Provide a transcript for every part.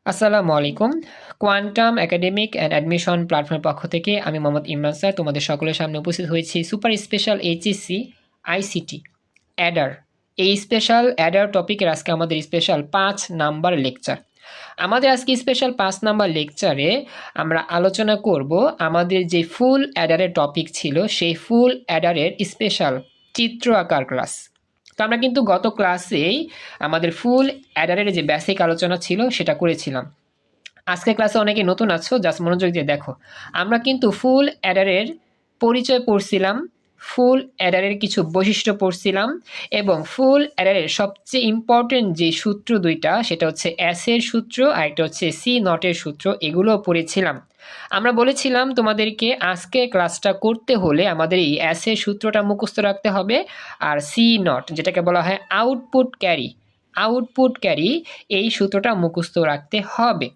আসসালামু আলাইকুম। Quantum academic and admission প্ল্যাটফর্মের পক্ষ থেকে আমি মোহাম্মদ ইমরান স্যার তোমাদের সকলের সামনে উপস্থিত হয়েছি super special HSC ICT Eder. এই স্পেশাল অ্যাডার টপিকের আজকে আমাদের স্পেশাল 5 নাম্বার লেকচার। আমাদের আজকে স্পেশাল 5 নাম্বার লেকচারে আমরা আলোচনা করব আমাদের যে ফুল অ্যাডারের টপিক ছিল সেই ফুল অ্যাডারের স্পেশাল চিত্র আঁকার ক্লাস। তো আমরা কিন্তু গত ক্লাসেই আমাদের ফুল অ্যাডারের যে বেসিক আলোচনা ছিল সেটা করেছিলাম। আজকের ক্লাসে অনেকে নতুন আছো, জাস্ট মনোযোগ দিয়ে দেখো। আমরা কিন্তু ফুল অ্যাডারের পরিচয় পড়ছিলাম, ফুল অ্যাডারের কিছু বৈশিষ্ট্য পড়ছিলাম এবং ফুল অ্যাডারের সবচেয়ে ইম্পর্টেন্ট যে সূত্র দুইটা সেটা হচ্ছে এস এর সূত্র আর একটা হচ্ছে সি নটের সূত্র, এগুলো পড়েছিলাম। আমরা বলেছিলাম তোমাদেরকে আজকে ক্লাসটা করতে হলে আমাদের এই এস এর সূত্রটা মুখস্থ রাখতে হবে আর সি নট যেটাকে বলা হয় আউটপুট ক্যারি এই সূত্রটা মুখস্থ রাখতে হবে।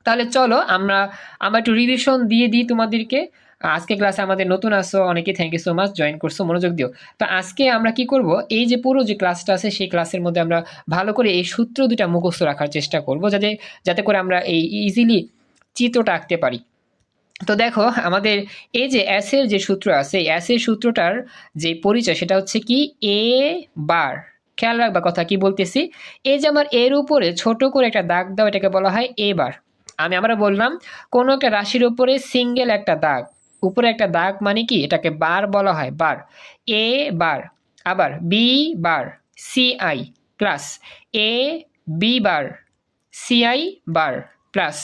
তাহলে চলো আমরা একটু রিভিশন দিয়ে দিই তোমাদেরকে। আজকে ক্লাসে আমাদের নতুন আসো অনেকে, thank you so much, join করছো, মনোযোগ দিও। তো আজকে আমরা কি করব, এই যে পুরো যে ক্লাসটা আছে সেই ক্লাসের মধ্যে আমরা ভালো করে এই সূত্র দুটা মুখস্থ রাখার চেষ্টা করব যাতে যাতে করে আমরা এই ইজিলি চিত্রটা আঁকতে পারি। তো দেখো আমাদের এই যে এস এর যে সূত্র আছে, এস এর সূত্রটার যে পরিচয় সেটা হচ্ছে কি এ বার। খেয়াল রাখবা কথা কি বলতেছি। এই যে আমার এর উপরে ছোট করে একটা দাগ দাও, এটাকে বলা হয় এ বার। আমরা বললাম কোনো একটা রাশির উপরে সিঙ্গেল একটা দাগ, উপরে একটা দাগ মানে কি এটাকে বার বলা হয়, বার। A bar. আবার B bar C I plus A B bar C I bar plus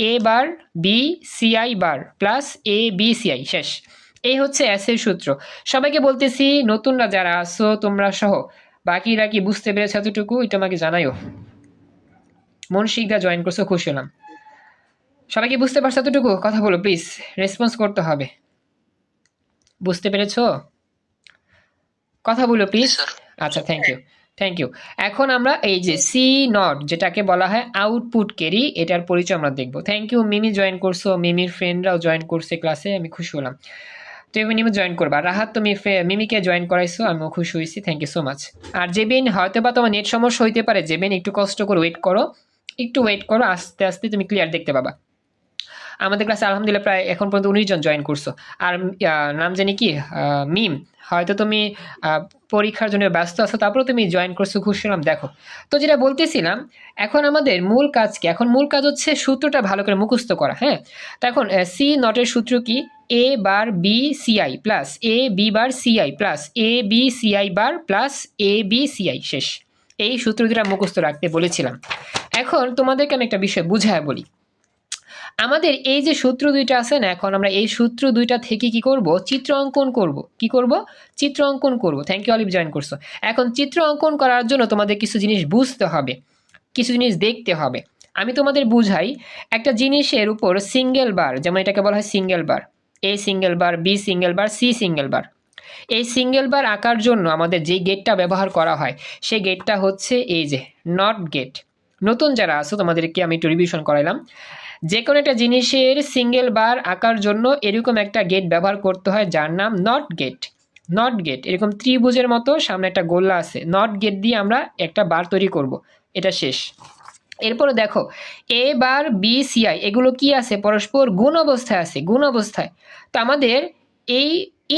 A bar B C I bar plus A B C I, শেষ। এই হচ্ছে এস এর সূত্র। সবাইকে বলতেছি নতুনরা যারা আছো তোমরা সহ বাকিরা কি বুঝতে পেরেছো এতটুকু, এটা আমাকে জানাইও। মনশিকদা জয়েন করছো, খুশি হলাম। সবাই কি বুঝতে পারছো এতটুকু? কথা বলো প্লিজ, রেসপন্স করতে হবে। বুঝতে পেরেছো? কথা বলো প্লিজ। আচ্ছা, থ্যাংক ইউ। এখন আমরা এই যে সি নট যেটাকে বলা হয় আউটপুট ক্যারি, এটার পরিচয় আমরা দেখবো। থ্যাংক ইউ, মিমি জয়েন করছো, মিমির ফ্রেন্ডরাও জয়েন করছে ক্লাসে, আমি খুশি হলাম। তো মিমি জয়েন করবা। রাহাত তুমি মিমিকে জয়েন করাইছো, আমিও খুশি হয়েছি, থ্যাংক ইউ সো মাচ। আর জেবিন, হয়তো বা তোমার নেট সমস্যা হইতে পারে, জেবিন একটু কষ্ট করে ওয়েট করো, আস্তে আস্তে তুমি ক্লিয়ার দেখতে পাবা। আমাদের ক্লাসে আলহামদুলিল্লাহ প্রায় এখন পর্যন্ত 19 জন জয়েন করছো। আর নাম জানি কি মিম, হয়তো তুমি পরীক্ষার জন্য ব্যস্ত আছো, তারপরে তুমি জয়েন করছো, খুশি হলাম। দেখো তো যেটা বলতেছিলাম, এখন আমাদের মূল কাজ কি? এখন মূল কাজ হচ্ছে সূত্রটা ভালো করে মুখস্থ করা। হ্যাঁ, তো এখন সি নটের সূত্র কি? A bar B C I plus A B bar C I plus A B C I bar plus A B C I, শেষ। এই সূত্র দুটা মুখস্থ রাখতে বলেছিলাম। এখন তোমাদেরকে আমি একটা বিষয় বুঝায় বলি। আমাদের এই যে সূত্র দুইটা আছে না, এখন আমরা এই সূত্র দুইটা থেকে কি করব? চিত্র অঙ্কন করব। কি করব? চিত্র অঙ্কন করব। থ্যাংক ইউ, অলিভ জয়েন করছো। এখন চিত্র অঙ্কন করার জন্য তোমাদের কিছু জিনিস বুঝতে হবে, কিছু জিনিস দেখতে হবে। আমি তোমাদের বুঝাই। একটা জিনিসের উপর সিঙ্গেল বার, যেমন এটাকে বলা হয় single bar, A single bar B single bar C single bar. এই সিঙ্গেল বার আঁকার জন্য আমাদের যে গেটটা ব্যবহার করা হয় সেই গেটটা হচ্ছে এই যে নট গেট। নতুন যারা আছো তোমাদেরকে আমি একটু রিভিশন করাইলাম। যে কোনো একটা জিনিসের সিঙ্গেল বার আঁকার জন্য এরকম একটা গেট ব্যবহার করতে হয় যার নাম নট গেট। নট গেট এরকম ত্রিভুজের মতো সামনে একটা গোল্লা আছে, নট গেট দিয়ে আমরা একটা বার তৈরি করব, এটা শেষ। এরপরে দেখো এ বার বি সি আই এগুলো কি আছে? পরস্পর গুণ অবস্থায় আছে, গুণ অবস্থায়। তো আমাদের এই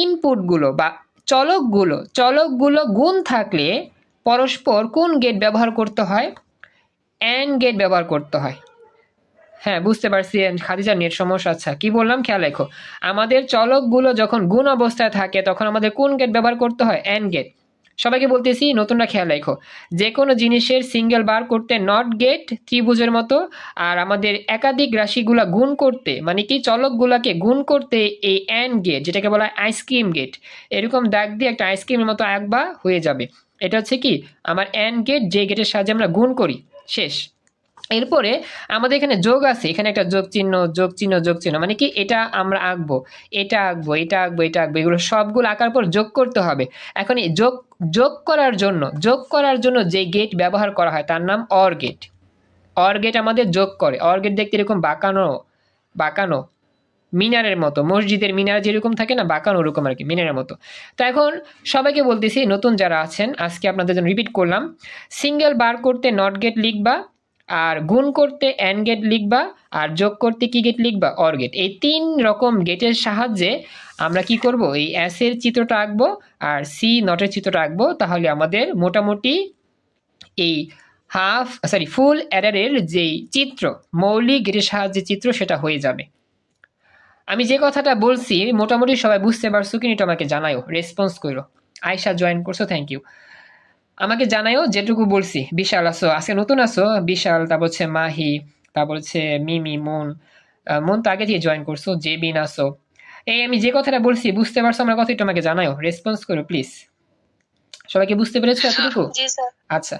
ইনপুটগুলো বা চলকগুলো গুণ থাকলে পরস্পর কোন গেট ব্যবহার করতে হয়? অ্যান্ড গেট ব্যবহার করতে হয়। হ্যাঁ, বুঝতে পারছি। খাদিজার নেট সমস্যা। আচ্ছা, কি বললাম খেয়াল রেখো। আমাদের চলকগুলো যখন গুণ অবস্থায় থাকে তখন আমাদের কোন গেট ব্যবহার করতে হয়? And gate. সবাইকে বলতেছি নতুনরা খেয়াল রেখো, যে কোনো জিনিসের সিঙ্গেল বার করতে নট গেট ত্রিভুজের মতো, আর আমাদের একাধিক রাশিগুলা গুণ করতে মানে কি চলকগুলাকে গুণ করতে এই অ্যান্ড গেট যেটাকে বলা হয় আইসক্রিম গেট, এরকম দাগ দিয়ে একটা আইসক্রিমের মতো আঁকবা, হয়ে যাবে। এটা হচ্ছে কি আমার অ্যান্ড গেট, যে গেটের সাহায্যে আমরা গুণ করি, শেষ। এরপরে আমাদের এখানে যোগ আছে, এখানে একটা যোগ চিহ্ন যোগ চিহ্ন যোগ চিহ্ন মানে কি এটা আমরা আঁকবো, এটা আঁকবো, এটা আঁকবো, এটা আঁকবো, এগুলো সবগুলো আঁকার পর যোগ করতে হবে। এখন এই যোগ করার জন্য যে গেট ব্যবহার করা হয় তার নাম অর গেট। অর গেট আমাদের যোগ করে। অর গেট দেখতে এরকম বাঁকানো মিনারের মতো, মসজিদের মিনার যেরকম থাকে না, বাঁকানো ওরকম আর কি, মিনারের মতো। তো এখন সবাইকে বলতেছি নতুন যারা আছেন আজকে আপনাদের জন্য রিপিট করলাম, সিঙ্গেল বার করতে নট গেট লিখবা, আর গুণ করতে অ্যান্ড গেট লিখবা, আর যোগ করতে কি গেট লিখবা? Or gate. এই 3 রকম গেটের সাহায্যে আমরা কি করব? এই এস এর চিত্রটা আঁকবো আর সি নটের চিত্রটা আঁকবো। তাহলে আমাদের মোটামুটি এই ফুল অ্যাডারের যেই চিত্র, মৌলিক গেটের সাহায্যে চিত্র, সেটা হয়ে যাবে। আমি যে কথাটা বলছি মোটামুটি সবাই বুঝতে পারছো কিনা এটা আমাকে জানাও, রেসপন্স করো। আয়শা জয়েন করছো, থ্যাংক ইউ। আমাকে জানাও যেটুকু বলছি। বিশাল আসো, আজকে নতুন আসো, বিশাল, তারপর হচ্ছে মাহি, তারপর হচ্ছে মিমি, মন তো আগে দিয়ে জয়েন করছো, জেবিন আসো। এই আমি যে কথাটা বলছি বুঝতে পারছো আমার কথা? একটু আমাকে জানাও, রেসপন্স করো প্লিজ। সবাইকে বুঝতে পেরেছো এতটুকু? আচ্ছা,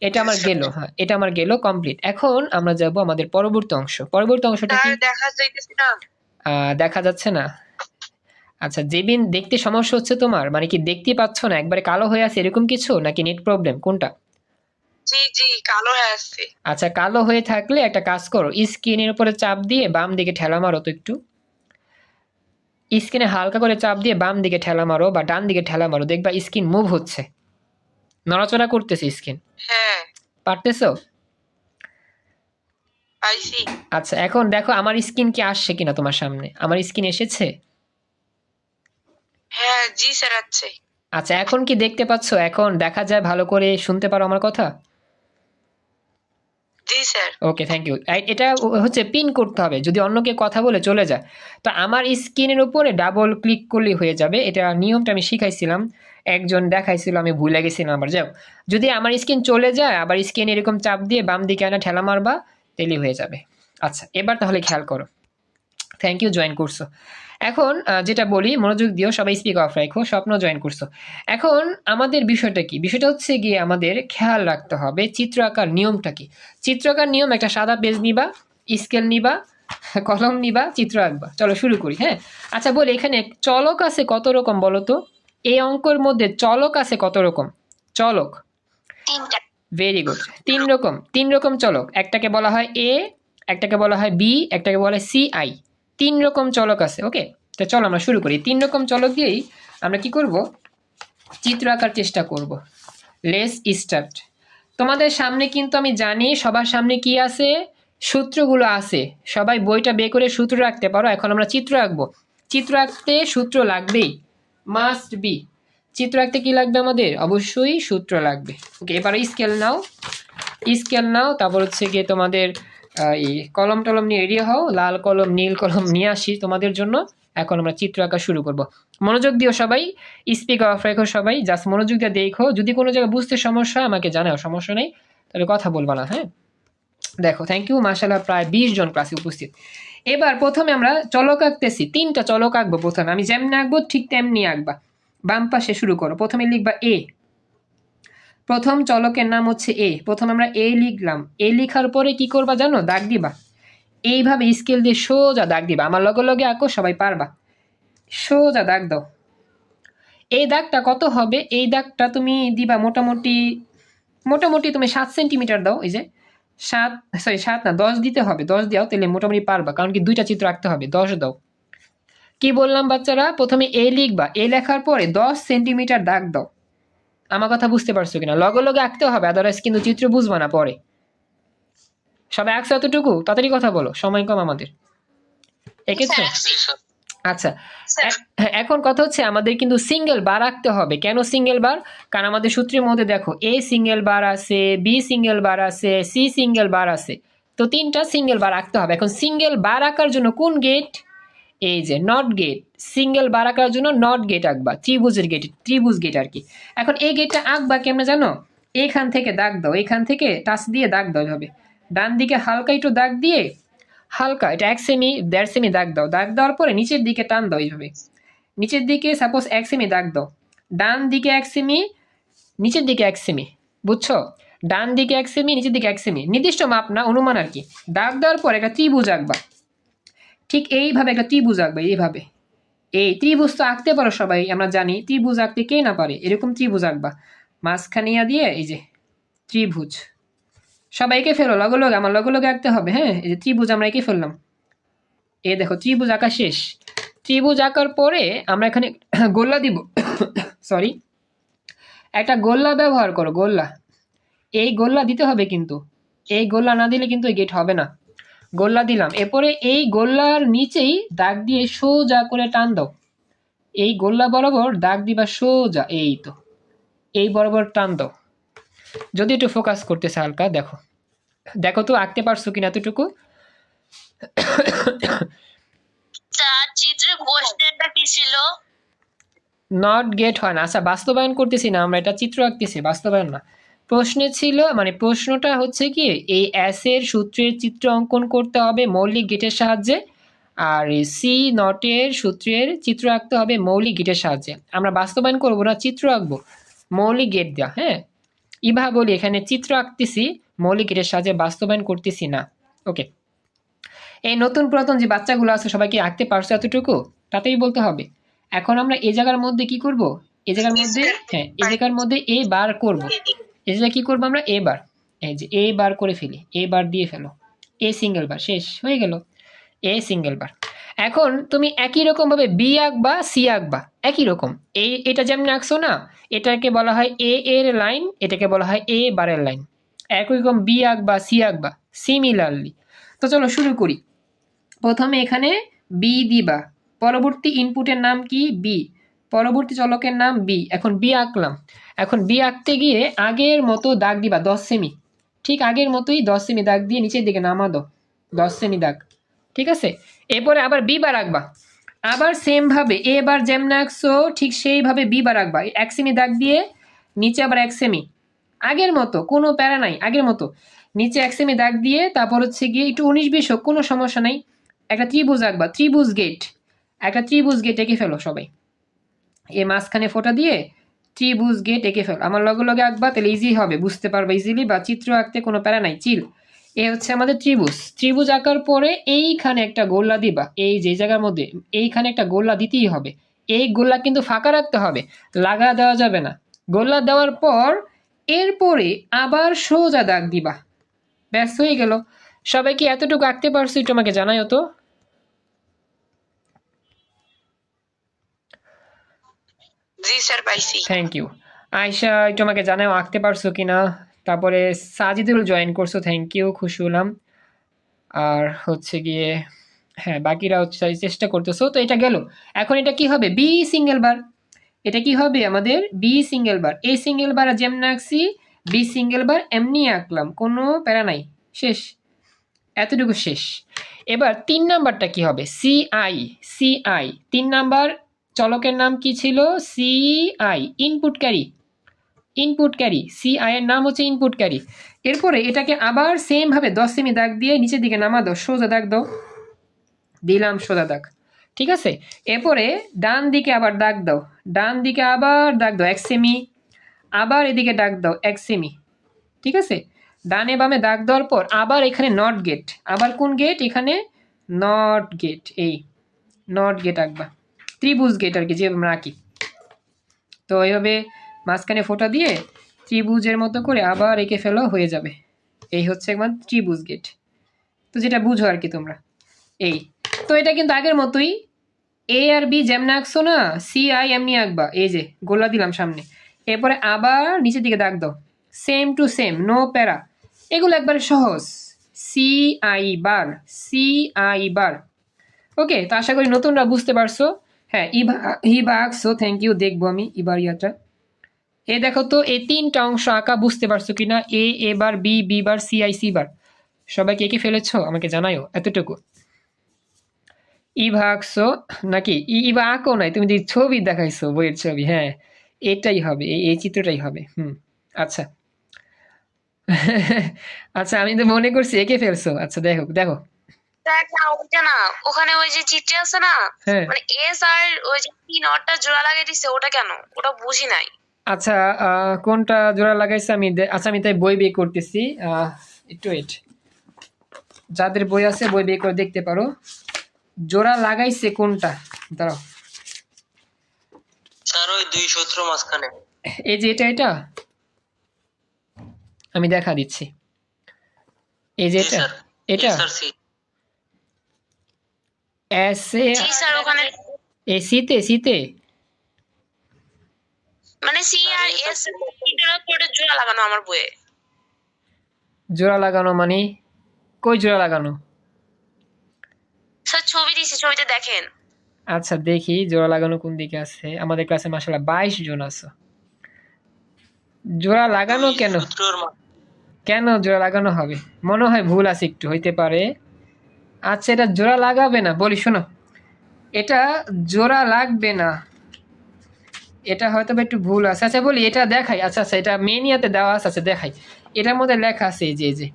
এটা আমার গেল। হ্যাঁ, এটা আমার গেল কমপ্লিট। এখন আমরা যাব আমাদের পরবর্তী অংশ। পরবর্তী অংশটা কি? দেখা যাচ্ছে না। আচ্ছা, জেবিন, দেখতে সমস্যা হচ্ছে তোমার? মানে কি দেখতে পাচ্ছ না, একবারে কালো হয়ে আছে এরকম কিছু, নাকি নেট প্রবলেম, কোনটা? জি কালো হয়ে আছে। আচ্ছা, কালো হয়ে থাকলে একটা কাজ করো, স্ক্রিনের উপরে চাপ দিয়ে বাম দিকে ঠেলা মারো তো একটু। স্ক্রিনে হালকা করে চাপ দিয়ে বাম দিকে ঠেলা মারো বা ডান দিকে ঠেলা মারো, দেখবা স্ক্রিন মুভ হচ্ছে, নড়াচড়া করতেছে স্ক্রিন। হ্যাঁ, পারতেছো? পাইছি। আচ্ছা, এখন দেখো আমার স্ক্রিন কি আসছে কিনা তোমার সামনে? আমার স্ক্রিন এসেছে? হ্যাঁ জি স্যার, আছে। আচ্ছা, এখন কি দেখতে পাচ্ছ? এখন দেখা যায় ভালো করে, শুনতে পারো আমার কথা? জি স্যার। Okay, thank you. এটা হচ্ছে পিন করতে হবে, যদি অন্য কেউ কথা বলে চলে যায়। তো আমার স্ক্রিনের উপরে ডাবল ক্লিক করলেই হয়ে যাবে। এটা নিয়মটা আমি শিখাইছিলাম, একজন দেখাইছিল, আমি ভুলে গেছিলাম আবার। যাও, যদি আমার স্ক্রিন চলে যায় আবার স্ক্রিন এরকম চাপ দিয়ে বাম দিকে আনা ঠেলা মারবা, তেলি হয়ে যাবে। আচ্ছা, এবার তাহলে খেয়াল করো। থ্যাংক ইউ, জয়েন করছো। এখন যেটা বলি মনোযোগ দিও, সবাই স্পিক অফ রাখো। স্বপ্ন জয়েন করছো। এখন আমাদের বিষয়টা কি? বিষয়টা হচ্ছে গিয়ে আমাদের খেয়াল রাখতে হবে চিত্র আঁকার নিয়মটা কি। চিত্র আঁকার নিয়ম, একটা সাদা পেজ নিবা, স্কেল নিবা, কলম নিবা, চিত্র আঁকবা। চলো শুরু করি। হ্যাঁ, আচ্ছা বলি, এখানে চলক আছে কত রকম বলো তো? এই অঙ্কের মধ্যে চলক আছে কত রকম? চলক ভেরি গুড, 3 রকম চলক। একটাকে বলা হয় এ, একটাকে বলা হয় বি, একটাকে বলা হয় সি আই। 3 রকম চলক আছে। ওকে, তো চলো আমরা শুরু করি। 3 রকম চলক দিয়েই আমরা কি করব? চিত্র আঁকার চেষ্টা করব। Let's start. তোমাদের সামনে কিন্তু আমি জানি সবার সামনে কি আছে, সূত্রগুলো আছে। সবাই বইটা বের করে সূত্র রাখতে পারো। এখন আমরা চিত্র আঁকবো। চিত্র আঁকতে সূত্র লাগবেই, মাস্ট বি। চিত্র আঁকতে কি লাগবে আমাদের? অবশ্যই সূত্র লাগবে। ওকে, এবারে স্কেল নাও, স্কেল নাও, তারপর হচ্ছে গিয়ে তোমাদের এই কলম টলম নিয়ে রেডি হও। লাল কলম, নীল কলম নিয়ে আসি তোমাদের জন্য। এখন আমরা চিত্র আঁকা শুরু করব। মনোযোগ দিও সবাই, স্পিক অফ রেখো সবাই, জাস্ট মনোযোগ দিয়ে দেখো। যদি কোনো জায়গায় বুঝতে সমস্যা আমাকে জানাও, সমস্যা নেই, তবে কথা বলবা না। হ্যাঁ, দেখো, থ্যাংক ইউ, মাশাআল্লাহ, প্রায় 20 জন ক্লাসে উপস্থিত। এবার প্রথমে আমরা চলক আঁকতেছি। 3টা চলক আঁকবো প্রথমে। আমি যেমনি আঁকবো ঠিক তেমনি আঁকবা। বাম পাশে শুরু করো। প্রথমে লিখবা এ। প্রথম চলকের নাম হচ্ছে এ। প্রথম আমরা এ লিখলাম। এ লিখার পরে কি করবা জানো? দাগ দিবা। এইভাবে স্কেল দিয়ে সোজা দাগ দিবা। আমার লগে লগে আঁকো, সবাই পারবা। সোজা দাগ দাও। এই দাগটা কত হবে? এই দাগটা তুমি দিবা মোটামুটি তুমি 7 সেন্টিমিটার দাও। এই যে 7 না, 10 দিতে হবে। 10 দাও, তাহলে মোটামুটি পারবা, কারণ কি 2টা চিত্র আঁকতে হবে। 10 দাও। কি বললাম বাচ্চারা? প্রথমে এ লিখবা। এ লেখার পরে 10 সেন্টিমিটার দাগ দাও। আমার কথা বুঝতে পারছো কিনা? লগে লগে আঁকতে হবে, আদারওয়াইজ কিন্তু চিত্র বুঝবা না পরে। সবাই আঁকছো এতটুকু? তাড়াতাড়ি কথা বলো, সময় কম আমাদের। এঁকেছো? আচ্ছা, এখন কথা হচ্ছে আমাদের কিন্তু সিঙ্গেল বার আঁকতে হবে। কেন সিঙ্গেল বার? কারণ আমাদের সূত্রের মধ্যে দেখো এ সিঙ্গেল বার আছে, বি সিঙ্গেল বার আছে, সি সিঙ্গেল বার আছে। তো 3টা সিঙ্গেল বার আঁকতে হবে। এখন সিঙ্গেল বার আঁকার জন্য কোন গেট? এই যে নট গেট। সিঙ্গেল বার আঁকার জন্য নট গেট আঁকবা, ত্রিভুজের গেট, ত্রিভুজ গেট আর কি। এখন এই গেটটা আঁকবা কেমনে জানো? এইখান থেকে দাগ দাও, এইখান থেকে টাচ দিয়ে দাগ দাও এভাবে। ডান দিকে হালকা একটু দাগ দিয়ে, হালকা, এটা 1 সেমি 1.5 সেমি দাগ দাও। দাগ দেওয়ার পরে নিচের দিকে টান দাও এইভাবে। নিচের দিকে সাপোজ 1 সেমি দাগ দাও। ডান দিকে 1 সেমি, নিচের দিকে 1 সেমি। বুঝছো? ডান দিকে 1 সেমি, নিচের দিকে 1 সেমি। নির্দিষ্ট মাপ না, অনুমান আর কি। দাগ দেওয়ার পর একটা ত্রিভুজ আঁকবা। ঠিক এইভাবে একটা ত্রিভুজ আঁকবা, এইভাবে। এই ত্রিভুজ তো আঁকতে পারো সবাই, আমরা জানি। ত্রিভুজ আঁকতে কে না পারে? এরকম ত্রিভুজ আঁকবা। মাঝখানে দিয়ে এই যে ত্রিভুজ। সবাইকে ফেলো লগে লগে, আমার লগে লগে আঁকতে হবে। হ্যাঁ, এই যে ত্রিভুজ আমরা এঁকে ফেললাম। এ দেখো, ত্রিভুজ আঁকা শেষ। ত্রিভুজ আঁকার পরে আমরা এখানে গোল্লা দিব। সরি, একটা গোল্লা ব্যবহার করো, গোল্লা। এই গোল্লা দিতে হবে কিন্তু। এই গোল্লা না দিলে কিন্তু এই গেট হবে না। গোল্লা দিলাম, এরপরে এই গোল্লার নিচেই দাগ দিয়ে সোজা করে টান দাও। এই গোল্লা বরাবর দাগ দিবা সোজা, এই তো এই বরাবর টান দাও। যদি একটু ফোকাস করতেছে হালকা, দেখো দেখো তো আঁকতে পারছো কিনা এতটুকু। চিত্রে কোশ্চেনটা কি ছিল? নট গেট হয় না। আচ্ছা বাস্তবায়ন করতেছি না আমরা, এটা চিত্র আঁকতেছি, বাস্তবায়ন না। প্রশ্নে ছিল, মানে প্রশ্নটা হচ্ছে কি, এই এস এর সূত্রের চিত্র অঙ্কন করতে হবে মৌলিক গেটের সাহায্যে, আর সি নটের সূত্রের চিত্র আঁকতে হবে মৌলিক গেটের সাহায্যে। আমরা বাস্তবায়ন করবো না, চিত্র আঁকবো মৌলিক গেট দেওয়া। হ্যাঁ, ইভা বলি এখানে চিত্র আঁকতেছি মৌলিক গেটের সাহায্যে, বাস্তবায়ন করতেছি না। ওকে, এই নতুন পুরাতন যে বাচ্চাগুলো আছে সবাই কি আঁকতে পারছো এতটুকু? তাতেই বলতে হবে। এখন আমরা এই জায়গার মধ্যে কি করব, এই জায়গার মধ্যে, হ্যাঁ এই জায়গার মধ্যে এ বার করব। এই জায়গায় কি করবো আমরা, এ বার, এই যে এ বার করে ফেলি, এ বার দিয়ে ফেলো, এ সিঙ্গেল বার, শেষ হয়ে গেল এ সিঙ্গেল বার। এখন তুমি একই রকম ভাবে বি আঁকবা, সি আঁকবা, একই রকম। এটা যেমন আঁকছো না, এটাকে বলা হয় এ এর লাইন, এটাকে বলা হয় এ বারের লাইন। একই রকম বি আঁকবা, সি আঁকবা সিমিলারলি। তো চলো শুরু করি। প্রথমে এখানে বি দিবা, পরবর্তী ইনপুটের নাম কি, বি, পরবর্তী চলকের নাম বি। এখন বি আঁকলাম, এখন বি আঁকতে গিয়ে আগের মতো দাগ দিবা 10 সেমি, ঠিক আগের মতোই 10 সেমি দাগ দিয়ে নিচের দিকে নামা দাও 10 সেমি দাগ, ঠিক আছে। এরপরে আবার বি বার আঁকবা, আবার সেম ভাবে এবার যেমন আঁকছো ঠিক সেইভাবে বি বার আঁকবা, 1 সেমি দাগ দিয়ে নিচে আবার 1 সেমি, আগের মতো কোনো প্যারা নাই, আগের মতো নিচে 1 সেমি দাগ দিয়ে তারপর হচ্ছে গিয়ে একটু 19-20 হোক কোনো সমস্যা নাই, একটা ত্রিভুজ আঁকবা, ত্রিভুজ গেট, একটা ত্রিভুজ গেট এঁকে ফেলো সবাই। এই মাঝখানে ফোঁটা দিয়ে ত্রিভুজ গেট এঁকে ফেলো, আমার লগে লগে আঁকবা, তাহলে ইজি হবে, বুঝতে পারবে ইজিলি, বা চিত্র আঁকতে কোনো প্যারা নাই, চিল। এ হচ্ছে আমাদের ত্রিভুজ। ত্রিভুজ আঁকার পরে এইখানে একটা গোল্লা দিবা, এই যে জায়গার মধ্যে এইখানে একটা গোল্লা দিতেই হবে। এই গোল্লা কিন্তু ফাঁকা রাখতে হবে, লাগা দেওয়া যাবে না। গোল্লা দেওয়ার পর এরপরে আবার সোজা দাগ দিবা, ব্যাস হয়ে গেল। সবাই কি এতটুকু আঁকতে পারছো? একটু আমাকে জানাই তো। জি স্যার পাইছি। Thank you. আয়শা একটু আমাকে জানাও আঁকতে পারছো কিনা। তারপরে সাজিদুল জয়েন করছো, থ্যাংক ইউ, খুশি হলাম। আর হচ্ছে গিয়ে হ্যাঁ বাকিরাও চেষ্টা করতেছো, তো এটা গেল। এখন এটা কি হবে, বি সিঙ্গেল বার, এটা কি হবে আমাদের B single bar, A single bar যেমন আঁকছি বি সিঙ্গেল বার এমনি আঁকলাম, কোনো প্যারা নাই, শেষ, এতটুকু শেষ। এবার 3 নাম্বারটা কি হবে, C I, C I 3 number চলকের নাম কি ছিল, C I, input carry, input carry, C I এর নাম হচ্ছে ইনপুট ক্যারি। এরপরে এটাকে আবার সেম ভাবে 10 সেমি দাগ দিয়ে নিচের দিকে নামা দাও, সোজা দাগ দাও, দিলাম সোজা দাগ, ঠিক আছে। এরপরে ডান দিকে আবার দাগ দাও, ডান দিকে আবার দাগ দাও 1 সেমি, আবার এদিকে দাগ দাও 1 সেমি, ঠিক আছে। ডানে বামে দাগ দেওয়ার পর আবার এখানে নট গেট, আবার কোন গেট, এখানে নট গেট, এই নট গেট আঁকবা, ত্রিভুজ গেট আর কি যে আমরা আঁকি। তো এইভাবে মাঝখানে ফোঁটা দিয়ে ত্রিভুজের মতো করে আবার এঁকে ফেলো, হয়ে যাবে। এই হচ্ছে একবার ত্রিভুজ গেট, তো যেটা বুঝো আর কি তোমরা। এই তো এটা কিন্তু আগের মতোই, এ আর বি যেমন আঁকছো না, সি আই এমনি আঁকবা, এই যে গোলা দিলাম সামনে, এরপরে আবার নিচের দিকে দাগ দাও, সেম টু সেম, নো প্যারা, এগুলো একবারে সহজ, C I bar, C I bar. Okay, তো আশা করি নতুনরা বুঝতে পারছো। হ্যাঁ ইবা আঁকছো, থ্যাংক ইউ, দেখবো আমি ইবার ইয়াটা। এ দেখো তো এই 3টা অংশ আঁকা বুঝতে পারছো কিনা, A bar, B B bar, C I C bar, সবাইকে এঁকে ফেলেছো আমাকে জানাইও এতটুকু। ইভা আঁকছো নাকি, ইভা আঁকো নাই, তুমি যে ছবি দেখাইছো বইয়ের ছবি, হ্যাঁ এটাই হবে, এই চিত্রটাই হবে। আচ্ছা। আচ্ছা আমি তো মনে করছি এঁকে ফেলছো, আচ্ছা দেখো দেখো। ওইটা না, ওখানে ওই যে চিত্রে আছে না, হ্যাঁ মানে এস আর ওই যে পি নটটা জোড়া লাগিয়ে দিছে, ওটা কেন, ওটা বুঝি নাই। আচ্ছা কোনটা জোড়া লাগাইছে আমি আচ্ছা আমি তাই বই বের করতেছি, একটু ওয়েট, যাদের বই আছে বই বের করে দেখতে পারো জোড়া লাগাইছে কোনটা, দাঁড়াও। স্যার ওই 2 সূত্র মাঝখানে, এই যে এটা আমি দেখা দিচ্ছি, এই যে এটা এটা এস এ, জি স্যার ওখানে এই সিতে সিতে মানে সি আর এস কোডে জোড়া লাগানো আমার বইয়ে। জোড়া লাগানো মানে কই জোড়া লাগানো? স্যার ছবি দিছি, ছবিতে দেখেন। আচ্ছা দেখি জোড়া লাগানো কোন দিকে আছে। আমাদের ক্লাসে মাশাআল্লাহ 22 জন আছে। জোড়া লাগানো দুই কেন? সূত্রর কেন জোড়া লাগানো হবে? মনে হয় ভুল আছে, একটু হইতে পারে। আচ্ছা এটা জোড়া লাগাবে না, বলি শোনো, এটা জোড়া লাগবে না, এটা হয়তো বা একটু ভুল আছে। আচ্ছা বলি এটা দেখাই। আচ্ছা আচ্ছা এটা মেনিয়াতে দেওয়া আছে, আচ্ছা দেখাই। এটার মধ্যে লেখা আছে এই যে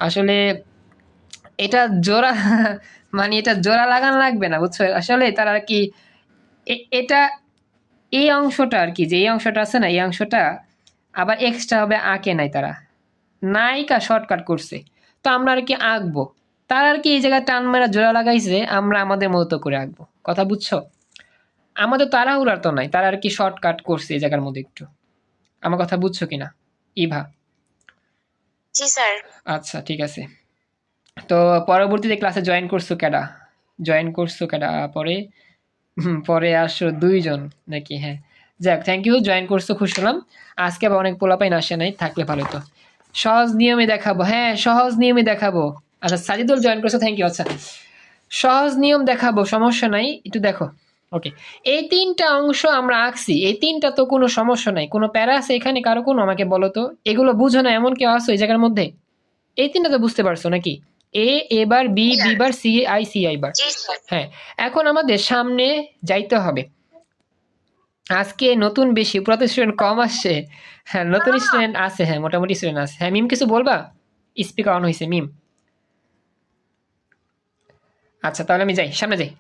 আসলে এটা জোড়া মানে এটা জোড়া লাগানো লাগবে না, বুঝছো? আসলে তারা আর কি এটা এই অংশটা আর কি, যে এই অংশটা আছে না, এই অংশটা আবার এক্সট্রা হবে আঁকে নাই তারা, নাইকা শর্টকাট করছে। তো আমরা আর কি আঁকবো, তারা আর কি এই জায়গায় টান মেরা জোড়া লাগাইছে, আমরা আমাদের মতো করে আঁকবো। কথা বুঝছো? আমাদের তাড়াহুড়ার তো নাই, তারা আর কি শর্টকাট করছে এই জায়গার মধ্যে একটু। আমার কথা বুঝছো কিনা ইভা? জি স্যার। আচ্ছা ঠিক আছে। তো পরবর্তীতে ক্লাসে জয়েন করছো কেডা পরে? পরে আসো 2 জন নাকি? হ্যাঁ যাক, থ্যাংক ইউ, জয়েন করছো, খুশি হলাম। আজকে আবার অনেক পোলাপাইন আসে নাই, থাকলে ভালো তো। সহজ নিয়মে দেখাবো, হ্যাঁ সহজ নিয়মে দেখাবো। আচ্ছা সাজিদুল জয়েন করছো, থ্যাংক ইউ। আচ্ছা সহজ নিয়ম দেখাবো, সমস্যা নাই, একটু দেখো। ওকে, এই 3টা অংশ আমরা আঁকছি, এই 3টা তো কোনো সমস্যা নাই, কোনো প্যারা আছে এখানে কারো কোনো? আমাকে বলো তো, এগুলো বুঝো না এমন কেউ আসো এই জায়গার মধ্যে? এই 3টা তো বুঝতে পারছো নাকি? A bar, B bar, C I bar. জি স্যার। হ্যাঁ, এখন আমাদের সামনে যাইতে হবে। আজকে নতুন বেশি, পুরাতন স্টুডেন্ট কম আসছে। হ্যাঁ নতুন স্টুডেন্ট আছে, হ্যাঁ মোটামুটি স্টুডেন্ট আছে। হ্যাঁ মিম কিছু বলবা? স্পিকার অন হয়েছে মিম। আচ্ছা তাহলে আমি যাই, সামনে যাই।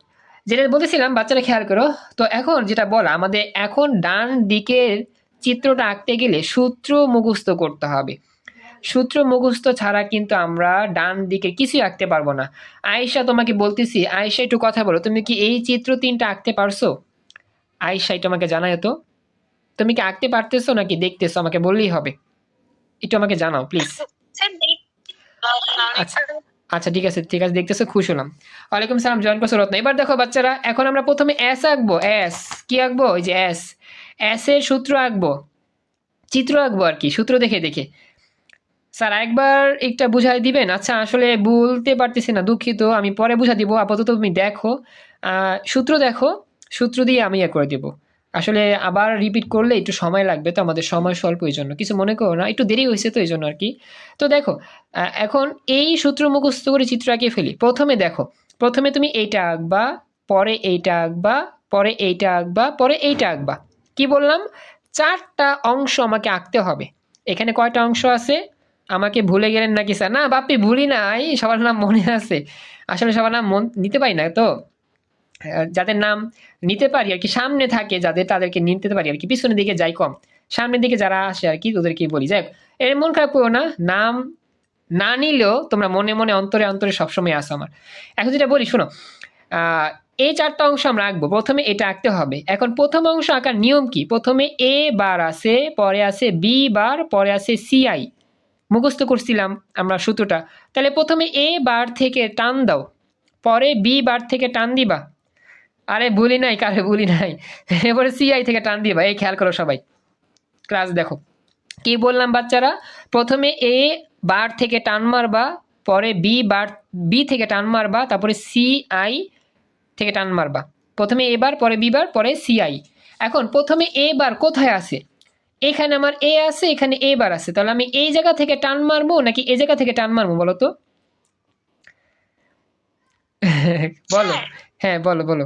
যেটা বলতেছিলাম বাচ্চারা খেয়াল করো। তো এখন যেটা বলা, আমাদের এখন ডান দিকের চিত্রটা আঁকতে গেলে সূত্র মুখস্থ করতে হবে। সূত্র মুখস্থ ছাড়া কিন্তু আমরা ডান দিকে কিছুই আঁকতে পারবো না। আয়েশা তোমাকে বলতেছি, আয়েশা একটু কথা বলো, তুমি কি এই চিত্র 3টা আঁকতে পারছো? আয়েশা একটু আমাকে জানাও তো, তুমি কি আঁকতে পারতেছো নাকি দেখতেছো? আমাকে বললেই হবে, একটু আমাকে জানাও প্লিজ। স্যার আচ্ছা আচ্ছা ঠিক আছে ঠিক আছে, দেখতেছো, খুশি হলাম। ওয়ালাইকুম সালাম, জয়েন করছো রত্ন। এবার দেখো বাচ্চারা, এখন আমরা প্রথমে এস আঁকবো। এস কি আঁকবো? ওই যে এস এর সূত্র আঁকবো, চিত্র আঁকবো আর কি, সূত্র দেখে দেখে। স্যার একবার একটা বুঝাই দিবেন? আচ্ছা আসলে বলতে পারতেছি না, দুঃখিত, আমি পরে বুঝা দিব, আপাতত তুমি দেখো, সূত্র দেখো, সূত্র দিয়ে আমি ইয়ে করে দেবো। আসলে আবার রিপিট করলে একটু সময় লাগবে, তো আমাদের সময় স্বল্প, এই জন্য কিছু মনে করো না, একটু দেরি হয়েছে তো এই জন্য আর কি। তো দেখো এখন এই সূত্র মুখস্থ করে চিত্র আঁকিয়ে ফেলি। প্রথমে দেখো, প্রথমে তুমি এইটা আঁকবা, পরে এইটা আঁকবা, পরে এইটা আঁকবা, পরে এইটা আঁকবা। কি বললাম? 4টা অংশ আমাকে আঁকতে হবে। এখানে কয়টা অংশ আছে? আমাকে ভুলে গেলেন নাকি স্যার? না বাপ্পি ভুলি নাই, সবার নাম মনে আছে। আসলে সবার নাম নিতে পারি না তো, যাদের নাম নিতে পারি আর কি, সামনে থাকে যাদের, তাদেরকে নিতে পারি আর কি, পিছনের দিকে যাই কম, সামনের দিকে যারা আসে আর কি ওদেরকে বলি। যাই হোক, এর মন খারাপ করো না, নাম না নিলেও তোমরা মনে মনে অন্তরে অন্তরে সবসময় আসো আমার। এখন যেটা বলি শোনো, এই 4টা অংশ আমরা আঁকবো, প্রথমে এটা আঁকতে হবে। এখন প্রথম অংশ আঁকার নিয়ম কি? প্রথমে এ বার আছে, পরে আছে বি বার, পরে আছে সিআই, মুখস্থ করছিলাম আমরা সূত্রটা। তাহলে প্রথমে এ বার থেকে টান দাও, পরে বি বার থেকে টান দিবা, আরে ভুলি নাই, কারে ভুলি নাই, এবারে সিআই থেকে টান দিবা। এই খেয়াল করো সবাই, ক্লাস দেখো কি বললাম বাচ্চারা, প্রথমে এ বার থেকে টান মারবা, পরে বি থেকে টান মারবা, তারপরে সিআই থেকে টান মারবা। প্রথমে এ বার, পরে বি বার, পরে সিআই। এখন প্রথমে এ বার কোথায় আছে? এখানে আমার এ আছে, এখানে এ বার আছে, তাহলে আমি এই জায়গা থেকে টান মারবো নাকি এই জায়গা থেকে টান মারবো বলো তো? বলো, হ্যাঁ বলো বলো।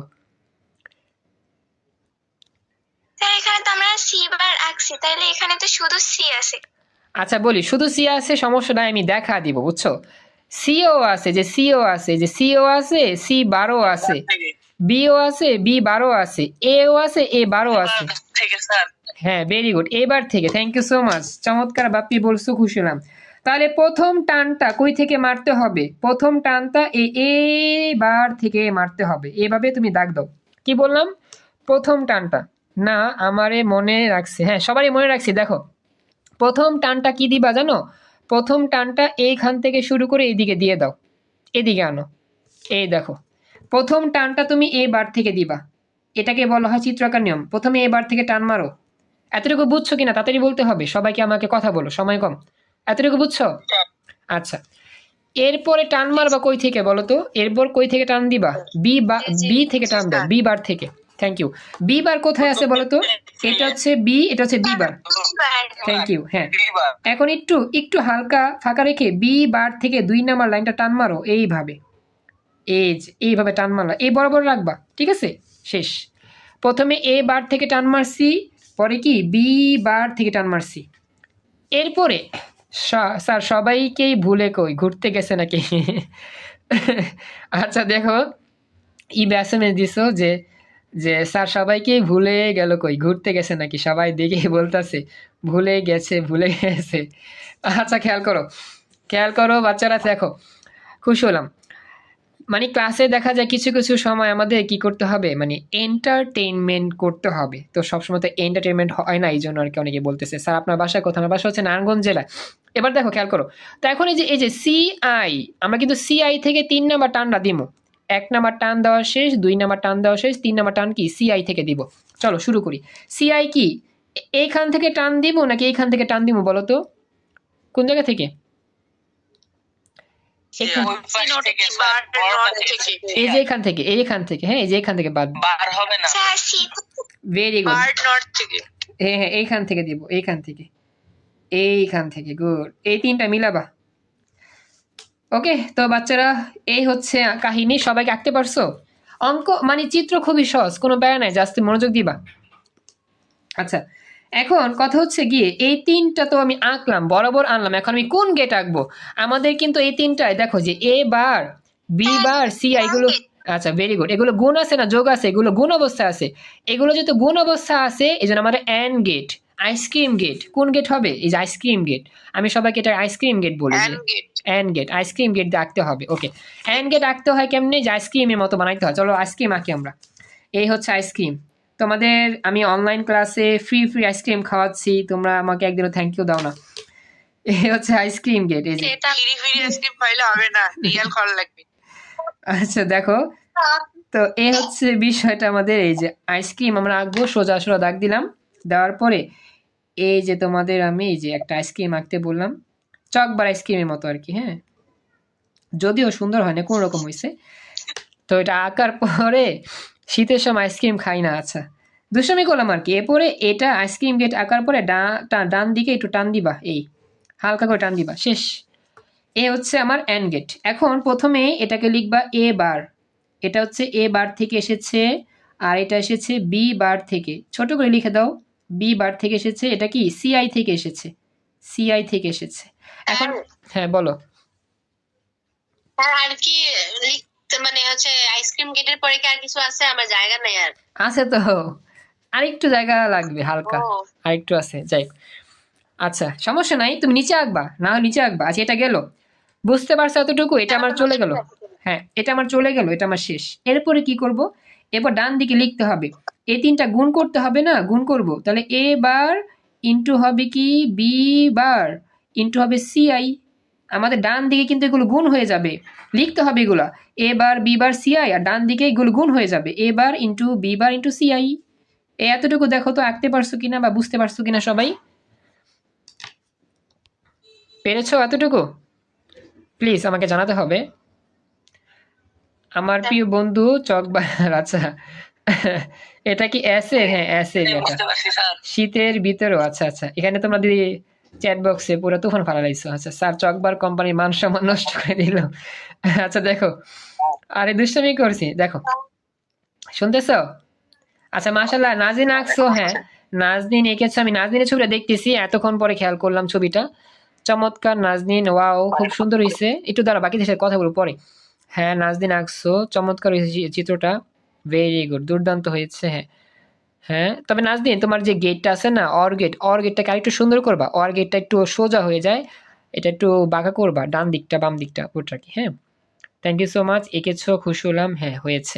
স্যার এখানে তো আমরা সি বার আঁকছি, তাহলে এখানে তো শুধু সি আছে। আচ্ছা বলি, শুধু সি আছে, সমস্যা নাই, আমি দেখা দিব, বুঝছো? সিও আছে, যে সিও আছে, যে সিও আছে, সি বারো আছে, বিও আছে, বি বারো আছে, এও আছে, এ বারো আছে। থেকে স্যার হ্যাঁ ভেরি গুড, এবার থেকে, থ্যাংক ইউ সো মাচ, চমৎকার বাপ্পি বলছো, খুশি হলাম। তাহলে প্রথম টানটা কই থেকে মারতে হবে? প্রথম টানটা এ বার থেকে মারতে হবে, এভাবে তুমি দাগ দাও। কি বললাম? প্রথম টানটা, না আমারে মনে রাখছি, হ্যাঁ সবারই মনে রাখছি। দেখো প্রথম টানটা কি দিবা জানো? প্রথম টানটা এইখান থেকে শুরু করে এইদিকে দিয়ে দাও, এদিকে আনো। এই দেখো প্রথম টানটা তুমি এ বার থেকে দিবা, এটাকে বলা হয় চিত্রাকার নিয়ম। প্রথমে এ বার থেকে টান মারো। এতটুকু বুঝছো কিনা তাড়াতাড়ি বলতে হবে, সবাইকে আমাকে কথা বলো, সময় কম। এতটুকু বুঝছো? আচ্ছা, এরপরে টান মারবা কই থেকে বলো তো? এরপর কই থেকে টান দিবা? বি থেকে টান দাও, বি বার থেকে। Thank you. বি বার কোথায় আছে বলো তো? এটা হচ্ছে বি, এটা হচ্ছে বি বার। Thank you. হ্যাঁ, এখন একটু একটু হালকা ফাঁকা রেখে বি বার থেকে 2 নাম্বার লাইনটা টান মারো এইভাবে। এইভাবে টান মারলা, এই বরাবর রাখবা, ঠিক আছে? শেষ। প্রথমে এ বার থেকে টান মারছি, পরে কি বি বার থেকে টান মারছি। এরপরে স্যার সবাইকেই ভুলে কই ঘুরতে গেছে নাকি? আচ্ছা দেখো, এসএমএস দিছো যে যে স্যার সবাইকেই ভুলে গেল কই ঘুরতে গেছে নাকি, সবাই দেখেই বলতেছে ভুলে গেছে ভুলে গেছে। আচ্ছা খেয়াল করো বাচ্চারা, দেখো খুশি হলাম। মানে ক্লাসে দেখা যায় কিছু কিছু সময় আমাদের কি করতে হবে, মানে এন্টারটেইনমেন্ট করতে হবে। তো সবসময় তো এন্টারটেইনমেন্ট হয় না, এই জন্য আর কি অনেকে বলতেছে স্যার আপনার বাসায় কোথায়? আমার বাসা হচ্ছে নারায়ণগঞ্জ জেলা। এবার দেখো খেয়াল করো, তো এখন এই যে সিআই, আমরা কিন্তু সিআই থেকে 3 নাম্বার টানটা দিব। 1 নাম্বার টান দেওয়া শেষ, 2 নাম্বার টান দেওয়া শেষ, 3 নাম্বার টান কি সিআই থেকে দিব। চলো শুরু করি। সিআই কি এইখান থেকে টান দিব নাকি এইখান থেকে টান দিব বলো তো? কোন জায়গা থেকে? এই যে এখান থেকে, এইখান থেকে, হ্যাঁ এই যে এখান থেকে বাদ বার হবে না, ভেরি গুড। হ্যাঁ এইখান থেকে দিব, এইখান থেকে গুড। এই 3টা মিলাবা। ওকে, তো বাচ্চারা এই হচ্ছে কাহিনী। সবাইকে আঁকতে পারছো? অঙ্ক মানে চিত্র খুবই সহজ, কোনো ব্যাপার নাই, জাস্ট মনোযোগ দিবা। আচ্ছা, এখন কথা হচ্ছে গিয়ে এই 3টা তো আমি আঁকলাম, বরাবর আনলাম। এখন আমি কোন গেট আঁকবো? আমাদের কিন্তু এই 3টায় দেখো যে এ বার, বি বার, সি এগুলো, আচ্ছা ভেরি গুড। এগুলো গুণ আছে না যোগ আছে? এগুলো গুণ অবস্থা আছে। এগুলো যেহেতু গুণ অবস্থা আছে, এই জন্য আমাদের এন গেট, আইসক্রিম গেট। কোন গেট হবে? এই যে আইসক্রিম গেট। আমি সবাইকে এটা আইসক্রিম গেট বলি, এন গেট, আইসক্রিম গেট দিয়ে আঁকতে হবে। ওকে, এন গেট আঁকতে হয় কেমনে? যে আইসক্রিমের মতো বানাইতে হয়। চলো আইসক্রিম আঁকি আমরা। এই হচ্ছে আইসক্রিম। তোমাদের আমি অনলাইন ক্লাসে ফ্রি আইসক্রিম খাওয়াচ্ছি, তোমরা আমাকে একদিনও থ্যাংক ইউ দাও না। এই হচ্ছে আইসক্রিম গেট। এই যে ফ্রি আইসক্রিম পাইলে হবে না, রিয়েল খাওয়া লাগবে। আচ্ছা দেখো, তো এই হচ্ছে বিষয়টা আমাদের। এই যে আইসক্রিম আমরা আঁকবো, সোজা সোজা দাগ দিলাম। দেওয়ার পরে এই যে তোমাদের আমি এই যে একটা আইসক্রিম আঁকতে বললাম, চকবার আইসক্রিমের মতো আর কি। হ্যাঁ, যদিও সুন্দর হয় না, কোন রকম হয়েছে। তো এটা আঁকার পরে শীতের সময় আইসক্রিম খাই না, আচ্ছা দুষ্টমি করলাম আর কি। এরপরে এটা আইসক্রিম গেট আঁকার পরে ডান দিকে একটু টান দিবা, এই হালকা করে টান দিবা, শেষ। এ হচ্ছে আমার এন গেট। এখন প্রথমে এটাকে লিখবা এ বার, এটা হচ্ছে এ বার থেকে এসেছে, আর এটা এসেছে বি বার থেকে। ছোট করে লিখে দাও, বি বার থেকে এসেছে। এটা কি সিআই থেকে এসেছে, সিআই থেকে এসেছে। এখন হ্যাঁ বলো। আর কি লিখতে মানে হচ্ছে আইসক্রিম গেটের পরে কি আর কিছু আছে? আমার জায়গা নাই আর। আছে তো, আরেকটু জায়গা লাগবে হালকা, আরেকটু আছে, যাই। আচ্ছা সমস্যা নাই, তুমি নিচে আঁকবা, না হয় নিচে আঁকবা। আচ্ছা এটা গেল, বুঝতে পারছো এতটুকু? এটা আমার চলে গেল, হ্যাঁ এটা আমার চলে গেল, এটা আমার শেষ। এরপরে কি করব? এবার ডান দিকে লিখতে হবে, এই 3টা গুণ করতে হবে না, গুণ করব। তাহলে এ বার ইন্টু হবে কি বি বার ইন্টু হবে সিআই। আমাদের ডান দিকে কিন্তু এগুলো গুণ হয়ে যাবে, লিখতে হবে এগুলা এ বার বি বার সিআই, আর ডান দিকে এগুলো গুণ হয়ে যাবে A bar into B bar into C I. এতটুকু দেখো তো আঁকতে পারছো কিনা বা বুঝতে পারছো কিনা সবাই? পেরেছো এতটুকু? প্লিজ আমাকে জানাতে হবে। আমার প্রিয় বন্ধু চকবার, আচ্ছা এটা কি এসের? হ্যাঁ এসের, এটা বুঝতে পারছি স্যার। শীতের ভিতরেও। আচ্ছা আচ্ছা, এখানে তোমরা দিদি চ্যাট বক্সে পুরো তুফান ফালাইছো। আচ্ছা স্যার চকবার কোম্পানির মান সম্মান নষ্ট করে দিল। আচ্ছা দেখো, আরে দুষ্টামি করছি, দেখো শুনতেছো? আচ্ছা মাশাআল্লাহ, নাজিন আঁকছো। হ্যাঁ নাজনীন এঁকেছো, আমি নাজনীনের ছবিটা দেখতেছি, এতক্ষণ পরে খেয়াল করলাম ছবিটা। চমৎকার নাজনীন, ওয়াও খুব সুন্দর হয়েছে। একটু দাঁড়া, বাকি দেশের কথা বলবো পরে। হ্যাঁ নাজনীন আঁকছো, চমৎকার হয়েছে চিত্রটা, ভেরি গুড, দুর্দান্ত হয়েছে। হ্যাঁ হ্যাঁ, তবে নাজনীন তোমার যে গেটটা আছে না, অর গেটটাকে আরেকটু সুন্দর করবা, অর গেটটা একটু সোজা হয়ে যায়, এটা একটু বাঁকা করবা, ডান দিকটা বাম দিকটা ওটা কি। হ্যাঁ থ্যাংক ইউ সো মাচ, এঁকেছো, খুশি হলাম। হ্যাঁ হয়েছে।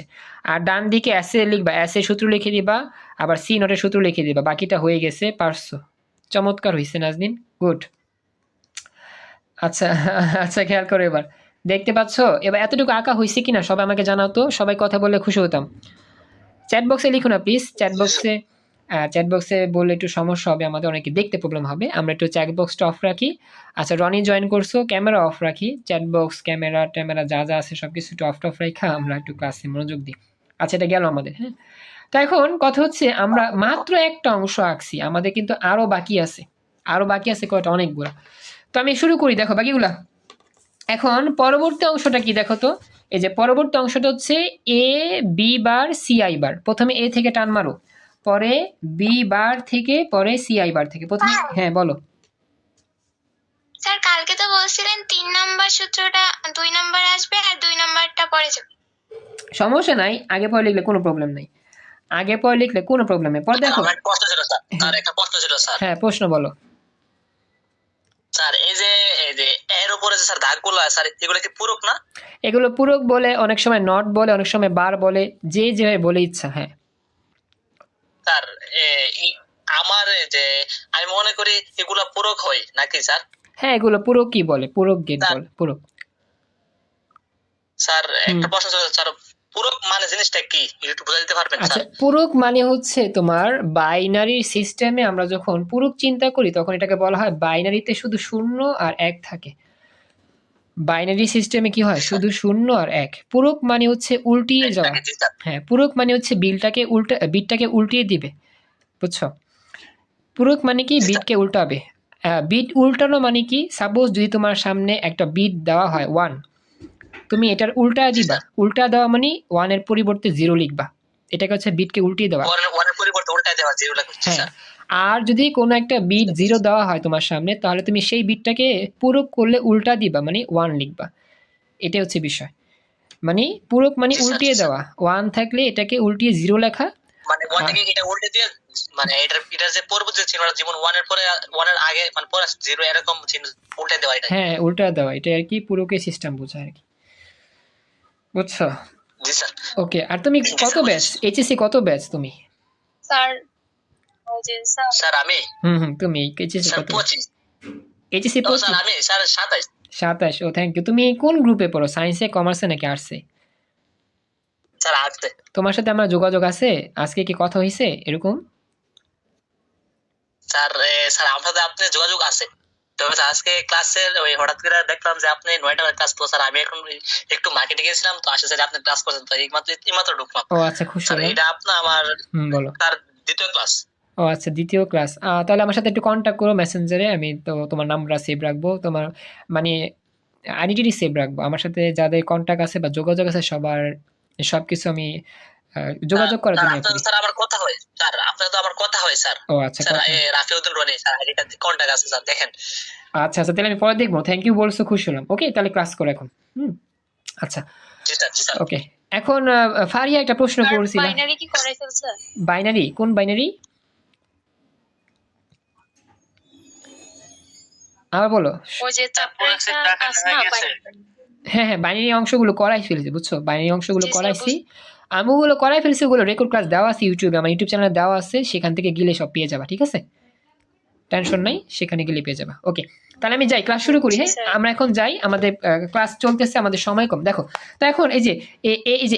আর ডান দিকে অ্যাসে লিখবা, অ্যাসে সূত্র লিখে দিবা, আবার সি নোটের সূত্র লিখে দিবা, বাকিটা হয়ে গেছে, পারছো। চমৎকার হয়েছে নাজনীন, গুড। আচ্ছা আচ্ছা খেয়াল করো, এবার দেখতে পাচ্ছ এবার এতটুকু আঁকা হয়েছে কিনা সবাই আমাকে জানাও তো, সবাই কথা বললে খুশি হতাম। চ্যাট বক্সে লিখো না প্লিজ, চ্যাট বক্সে চ্যাট বক্সে বললে একটু সমস্যা হবে, আমাদের অনেকে দেখতে প্রবলেম হবে, আমরা একটু চ্যাট বক্সটা অফ রাখি। আচ্ছা রনি জয়েন করছো, ক্যামেরা অফ রাখি, চ্যাট বক্স ক্যামেরা ট্যামেরা যা যা আছে সব কিছু একটু অফ রাখা আমরা একটু ক্লাসে মনোযোগ দিই। আচ্ছা এটা গেল আমাদের, হ্যাঁ। তো এখন কথা হচ্ছে আমরা মাত্র একটা অংশ আঁকছি, আমাদের কিন্তু আরো বাকি আছে, কয়টা, অনেকগুলো। তো আমি শুরু করি, দেখো বাকিগুলা। এখন পরবর্তী অংশটা কি দেখো তো, এই যে পরবর্তী অংশটা হচ্ছে এ B bar C I bar. প্রথমে এ থেকে টান মারো, পরে বি বার থেকে, পরে সি আই বার থেকে। প্রথমে হ্যাঁ বলো। স্যার কালকে তো বলছিলেন 3 নাম্বার সূত্রটা 2 নাম্বার আসবে আর 2 নাম্বারটা পরে যাবে। সমস্যা নাই, আগে পরে লিখলে কোনো প্রবলেম নাই, আগে পরে লিখলে কোনো প্রবলেম নেই। পরে দেখো, আমার একটা প্রশ্ন ছিল স্যার, আর একটা প্রশ্ন ছিল স্যার। হ্যাঁ প্রশ্ন বলো। স্যার এই যে এর উপরে যে স্যার দাগগুলো আছে স্যার, এগুলো কি পূরক না? এগুলো পূরক বলে, অনেক সময় নট বলে, অনেক সময় বার বলে, যে যেভাবে বলে ইচ্ছা। হ্যাঁ স্যার আমার যে আমি মনে করি এগুলা পূরক হয় নাকি স্যার? হ্যাঁ এগুলো পূরক কি বলে, পূরক গেট বলে, পূরক। স্যার একটা প্রশ্ন ছিল স্যার, পূরক মানে জিনিসটা কি একটু বুঝাই দিতে পারবেন আচ্ছা স্যার? পূরক মানে হচ্ছে তোমার বাইনারি সিস্টেমে আমরা যখন পূরক চিন্তা করি তখন এটাকে বলা হয় বাইনারিতে শুধু শূন্য আর এক থাকে। বাইনারি সিস্টেমে কি হয়, শুধু শূন্য আর এক। পূরক মানে হচ্ছে উল্টিয়ে যাওয়া। জি স্যার। হ্যাঁ পূরক মানে হচ্ছে বিটটাকে উল্টিয়ে দিবে, বুঝছো? পূরক মানে কি, বিটকে উল্টাবে। বিট উল্টানো মানে কি, সাপোজ যদি তোমার সামনে একটা বিট দেওয়া হয় 1, তুমি এটার উল্টা দিবা, উল্টা দেওয়া মানে 1 এর পরিবর্তে 0 লিখবা, এটাকে হচ্ছে বিটকে উল্টিয়ে দেওয়া। ওয়ানের পরিবর্তে উল্টাই দেওয়া, জিরো লাগছে হ্যাঁ স্যার। আর যদি কোনো একটা বিট 0 দেওয়া হয় তোমার সামনে, তাহলে তুমি সেই বিটটাকে পূরক করলে উল্টা দিবা, মানে 1 লিখবা। এটাই হচ্ছে বিষয়। মানে পূরক মানে উল্টিয়ে দেওয়া, 1 থাকলে এটাকে উল্টিয়ে 0 লেখা। মানে ওয়ানটাকে এটা উল্টে দিয়ে, মানে এটা যে পরবর্তী চিহ্নটা যেমন ওয়ানের পরে ওয়ানের আগে মানে পরে জিরো এরকম চিহ্ন উল্টে দেওয়া, এটা। হ্যাঁ উল্টা দেওয়া, এটা আর কি পূরকের সিস্টেম বোঝায় আর কি, বুঝছো? জি স্যার। ওকে, আর তুমি কত ব্যাচ, এইচএসসি কত ব্যাচ তুমি? স্যার ওই যে স্যার স্যার আমি তুমি এইচএসসি স্যার কত? 25। এইচএসসি ও স্যার আমি স্যার 27। 27। ও থ্যাংক ইউ। তুমি কোন গ্রুপে পড়ো, সায়েন্সে, কমার্সে নাকি আর্টসে? স্যার আসবে। তোমার সাথে আমার যোগাযোগ আছে, আজকে কি কথা হয়েছে এরকম? স্যার স্যার আমার সাথে আপনার যোগাযোগ আছে, তবে স্যার আজকে ক্লাসের ওই হঠাৎ করে দেখলাম যে আপনি 9টার ক্লাস, তো স্যার আমি এখন একটু মার্কেটে গেছিলাম, তো আসলে স্যার আপনি ক্লাস করছেন, তো এইমাত্র ঢুকলাম। ও আচ্ছা খুশি স্যার হলাম। এটা আপনার আমার বলো। তার দ্বিতীয় ক্লাস। ও আচ্ছা দ্বিতীয় ক্লাস। তাহলে আমার সাথে একটু কন্ট্যাক্ট করো মেসেঞ্জারে, আমি তো তোমার নাম্বার সেভ রাখবো, তোমার মানে আইডেন্টিটি সেভ রাখবো। আমার সাথে যাদের কন্ট্যাক্ট আছে বা যোগাযোগ আছে সবার সবকিছু আমি যোগাযোগ করার জন্য করি। স্যার আমার কথা হয় স্যার, আপনার তো আমার কথা হয় স্যার। ও আচ্ছা স্যার কথা। রাফিউদ্দিন রনি স্যার, আইডিটা কন্টাক্ট আছে স্যার, দেখেন। আচ্ছা আচ্ছা তাহলে আমি পরে দেখবো, থ্যাংক ইউ বলছো, খুশি হলাম। ওকে তাহলে ক্লাস করো এখন। আচ্ছা জি স্যার, জি স্যার। ওকে। এখন ফারিয়া একটা প্রশ্ন করছিলাম। বাইনারি কি করাই ফেলছে? বাইনারি, কোন বাইনারি? আবার বলো। ওই যে চ্যাপ্টার আছে না বাইনারি। হ্যাঁ হ্যাঁ বাইনারি অংশগুলো করাই ফেলেছি, বুঝছো? বাইনারি অংশগুলো জি, স্যার, করাইছি, আমি ওগুলো করাই ফেলেছি, ওগুলো রেকর্ড ক্লাস দেওয়া আছে ইউটিউবে, আমার ইউটিউব চ্যানেলে দেওয়া আছে, সেখান থেকে গেলে সব পেয়ে যাবা, ঠিক আছে? টেনশন নাই, সেখানে গেলে পেয়ে যাবা। ওকে তাহলে আমি যাই, ক্লাস শুরু করি। হ্যাঁ আমরা এখন যাই, আমাদের ক্লাস চলতেছে, আমাদের সময় কম। দেখো তো এখন এই যে এই যে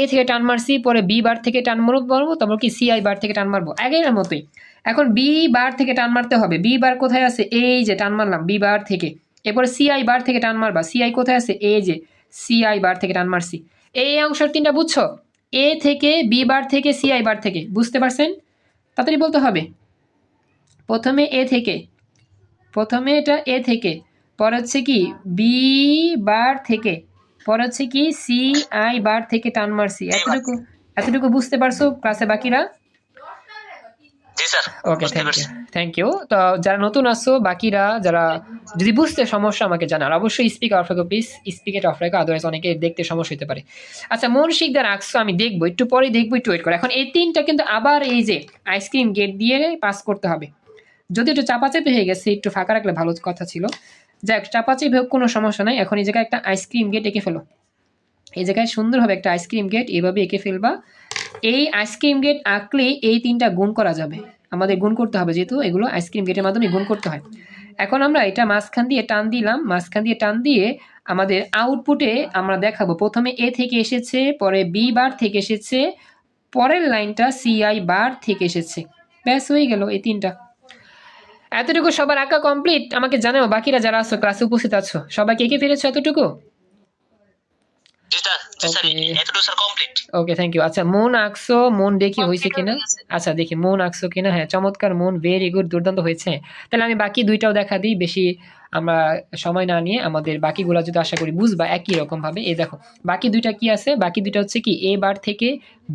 এ থেকে টান মারছি, পরে বি বার থেকে টান মারবো, তারপর কি সি আই বার থেকে টান মারবো, আগের মতোই। এখন বি বার থেকে টান মারতে হবে, বি বার কোথায় আছে, এই যে টান মারলাম বি বার থেকে। এরপরে সি আই বার থেকে টান মারবা, সি আই কোথায় আছে, এই যে সি আই বার থেকে টান মারছি। এই অংশের 3টা বুঝছো, এ থেকে বি বার থেকে সি আই বার থেকে, বুঝতে পারছেন? তাড়াতাড়ি বলতে হবে। প্রথমে এটা এ থেকে, পরে হচ্ছে কি বি বার থেকে, পরে হচ্ছে কি সি আই বার থেকে টান মারছি। এতটুকু বুঝতে পারছো ক্লাসে বাকিরা? জি স্যার। Okay thank you. তো যারা নতুন আসছো বাকিরা, যারা যদি বুঝতে সমস্যা আমাকে জানার, অবশ্যই স্পিক অফ রাখো প্লিজ, স্পিকেট অফ রাখো, আদারওয়াইজ অনেকে দেখতে সমস্যা হতে পারে। আচ্ছা মন শিকদার রাখছো, আমি দেখবো, একটু পরে দেখবো, একটু ওয়েট করো। এখন এই 3টা কিন্তু আবার এই যে আইসক্রিম গেট দিয়ে পাস করতে হবে, যদি একটু চাপাচাপি হয়ে গেছে, একটু ফাঁকা রাখলে ভালো কথা ছিল। যাক চাপাচাপি হোক, কোনো সমস্যা নাই। এখন এই জায়গায় একটা আইসক্রিম গেট এঁকে ফেলো, এই জায়গায় সুন্দরভাবে একটা আইসক্রিম গেট এভাবে এঁকে ফেলবা। এই আইসক্রিম গেট আঁকলে এই 3টা গুণ করা যাবে, আমাদের গুণ করতে হবে, যেহেতু এগুলো আইসক্রিম গেটের মাধ্যমে গুণ করতে হয়। এখন আমরা এটা মাঝখান দিয়ে টান দিলাম, মাঝখান দিয়ে টান দিয়ে আমাদের আউটপুটে আমরা দেখাবো, প্রথমে এ থেকে এসেছে, পরে বি বার থেকে এসেছে, পরের লাইনটা সিআই বার থেকে এসেছে। ব্যাস হয়ে গেল এই তিনটা। এতটুকু সবার আঁকা কমপ্লিট? আমাকে জানাও বাকিরা যারা আছো ক্লাসে উপস্থিত আছো, সবাইকে এঁকে ফেলেছো এতটুকু? ওকে, থ্যাংক ইউ। আচ্ছা, মন আঁকছো, মন দেখি হয়েছে কিনা। আচ্ছা দেখি মন আঁকছো কিনা। হ্যাঁ, চমৎকার মন, ভেরি গুড, দুর্দান্ত হয়েছে। তাহলে আমি বাকি দুইটাও দেখা দিই, বেশি আমরা সময় না নিয়ে। আমাদের বাকিগুলো যদি আশা করি বুঝবা একই রকম ভাবে। এই দেখো বাকি দুইটা কি আছে, বাকি দুইটা হচ্ছে কি এ বার থেকে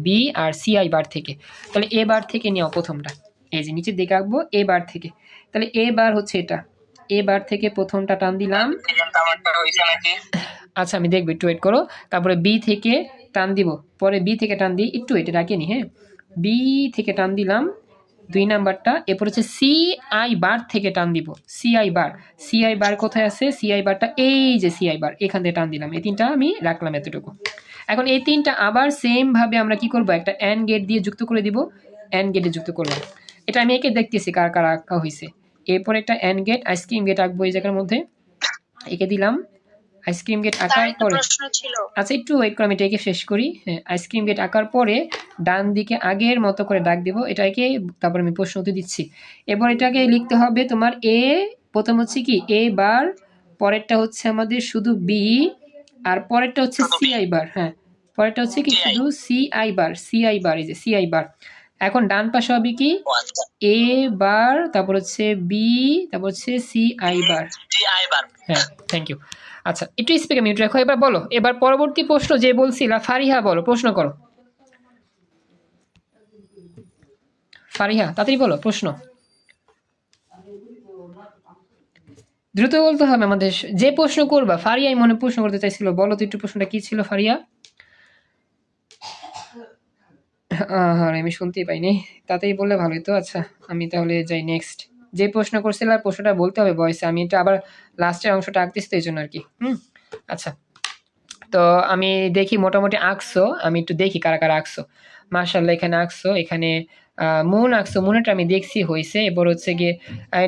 বি আর সিআই বার থেকে। তাহলে এ বার থেকে নিও প্রথমটা, এই যে নিচের দিকে আঁকবো এ বার থেকে। তাহলে এ বার হচ্ছে এটা, এ বার থেকে প্রথমটা টান দিলাম। আচ্ছা আমি দেখবো, একটু ওয়েট করো। তারপরে বি থেকে টান দিব, পরে বি থেকে টান দিয়ে একটু এটা রাখিনি। হ্যাঁ, বি থেকে টান দিলাম 2 নাম্বারটা। এরপর হচ্ছে সি আই বার থেকে টান দিব, সিআই বার। সিআই বার কোথায় আছে? সিআই বারটা এই যে সিআই বার, এখান থেকে টান দিলাম। এই তিনটা আমি রাখলাম এতটুকু। এখন এই তিনটা আবার সেম ভাবে আমরা কি করব, একটা এন্ড গেট দিয়ে যুক্ত করে দিব। এন্ড গেটে যুক্ত করলাম। এটা আমি একে দেখতেছি কার কার আঁকা হয়েছে। এরপর একটা এন্ড গেট, আইসক্রিম গেট আঁকবো এই জায়গার মধ্যে, একে দিলাম। আইসক্রিম গেট আঁকার পরে, আচ্ছা একটু ওয়েট করে আমি এটাকে শেষ করি। হ্যাঁ, আইসক্রিম গেট আঁকার পরে ডান দিকে আগের মতো করে ডাক দিব এটাকে, তারপর আমি প্রশ্ন উত্তর দিচ্ছি। এবার এটাকে লিখতে হবে তোমার এ, প্রথম হচ্ছে কি এ বার, পরেরটা হচ্ছে আমাদের শুধু বি, আর পরেরটা হচ্ছে সিআই বার। হ্যাঁ, পরেরটা হচ্ছে কি শুধু সিআই বার, সিআই বার, এই যে সিআই বার। এখন ডান পাশে হবে কি এ বার, তারপর হচ্ছে বি, তারপর হচ্ছে সিআই বার। হ্যাঁ, থ্যাংক ইউ। আচ্ছা একটু স্পিকার মিউট রাখো। এবার বলো, এবার পরবর্তী প্রশ্ন যে বলছিলা ফারিহা বলো, প্রশ্ন করো। ফারিহা তাড়াতাড়ি বলো প্রশ্ন, দ্রুত বলতে হবে আমাদের। যে প্রশ্ন করবা, ফারিয়াই মনে প্রশ্ন করতে চাইছিল, বলো তো একটু প্রশ্নটা কি ছিল ফারিয়া? হ্যাঁ আমি শুনতেই পাইনি, তাতেই বললে ভালোই তো। আচ্ছা আমি তাহলে যাই নেক্সট। যে প্রশ্ন করছিল আর প্রশ্নটা বলতে হবে বয়সে, আমি এটা আবার লাস্টের অংশটা আঁকতেছি তো এই জন্য আর কি। আচ্ছা, তো আমি দেখি মোটামুটি আঁকছো, আমি একটু দেখি কারা কারা আঁকছো। মাশাআল্লাহ এখানে আঁকছো, এখানে মন আঁকছো, মনেটা আমি দেখছি হয়েছে। এবার হচ্ছে গিয়ে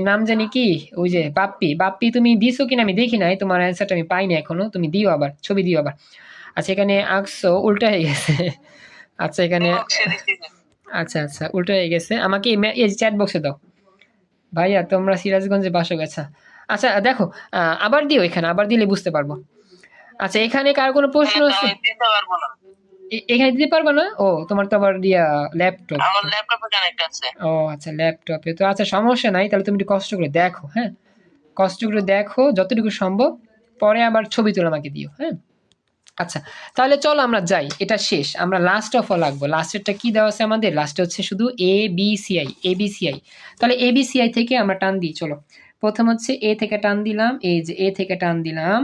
নাম জানি কি, ওই যে বাপ্পি, বাপ্পি তুমি দিছো কিনা আমি দেখি নাই, তোমার অ্যান্সারটা আমি পাইনি এখনো, তুমি দিও আবার, ছবি দিও আবার। আচ্ছা এখানে আঁকছো, উল্টা হয়ে গেছে। আচ্ছা এখানে আচ্ছা আচ্ছা উল্টো হয়ে গেছে, আমাকে এই চ্যাট বক্সে দাও ভাইয়া, তোমরা সিরাজগঞ্জে বাসো গেছা। আচ্ছা দেখো আবার দিও, এখানে আবার দিলে বুঝতে পারবো। আচ্ছা এখানে কার কোনো প্রশ্ন আছে? এখানে দিতে পারবে না? ও তোমার তো আবার দিয়া ল্যাপটপ, আমার ল্যাপটপে কানেক্ট আছে। ও আচ্ছা ল্যাপটপে তো। আচ্ছা সমস্যা নাই, তাহলে তুমি একটু কষ্ট করে দেখো। হ্যাঁ, কষ্ট করে দেখো যতটুকু সম্ভব, পরে আবার ছবি তুলে আমাকে দিও। হ্যাঁ, আচ্ছা তাহলে চলো আমরা যাই, এটা শেষ, আমরা লাস্ট অফ অল আঁকবো। লাস্টেরটা কি দেওয়া আছে আমাদের? লাস্টে হচ্ছে শুধু A B CI, A B CI. তাহলে এ বি সিআই থেকে আমরা টান দিই, চলো। প্রথম হচ্ছে এ থেকে টান দিলাম, এই যে এ থেকে টান দিলাম।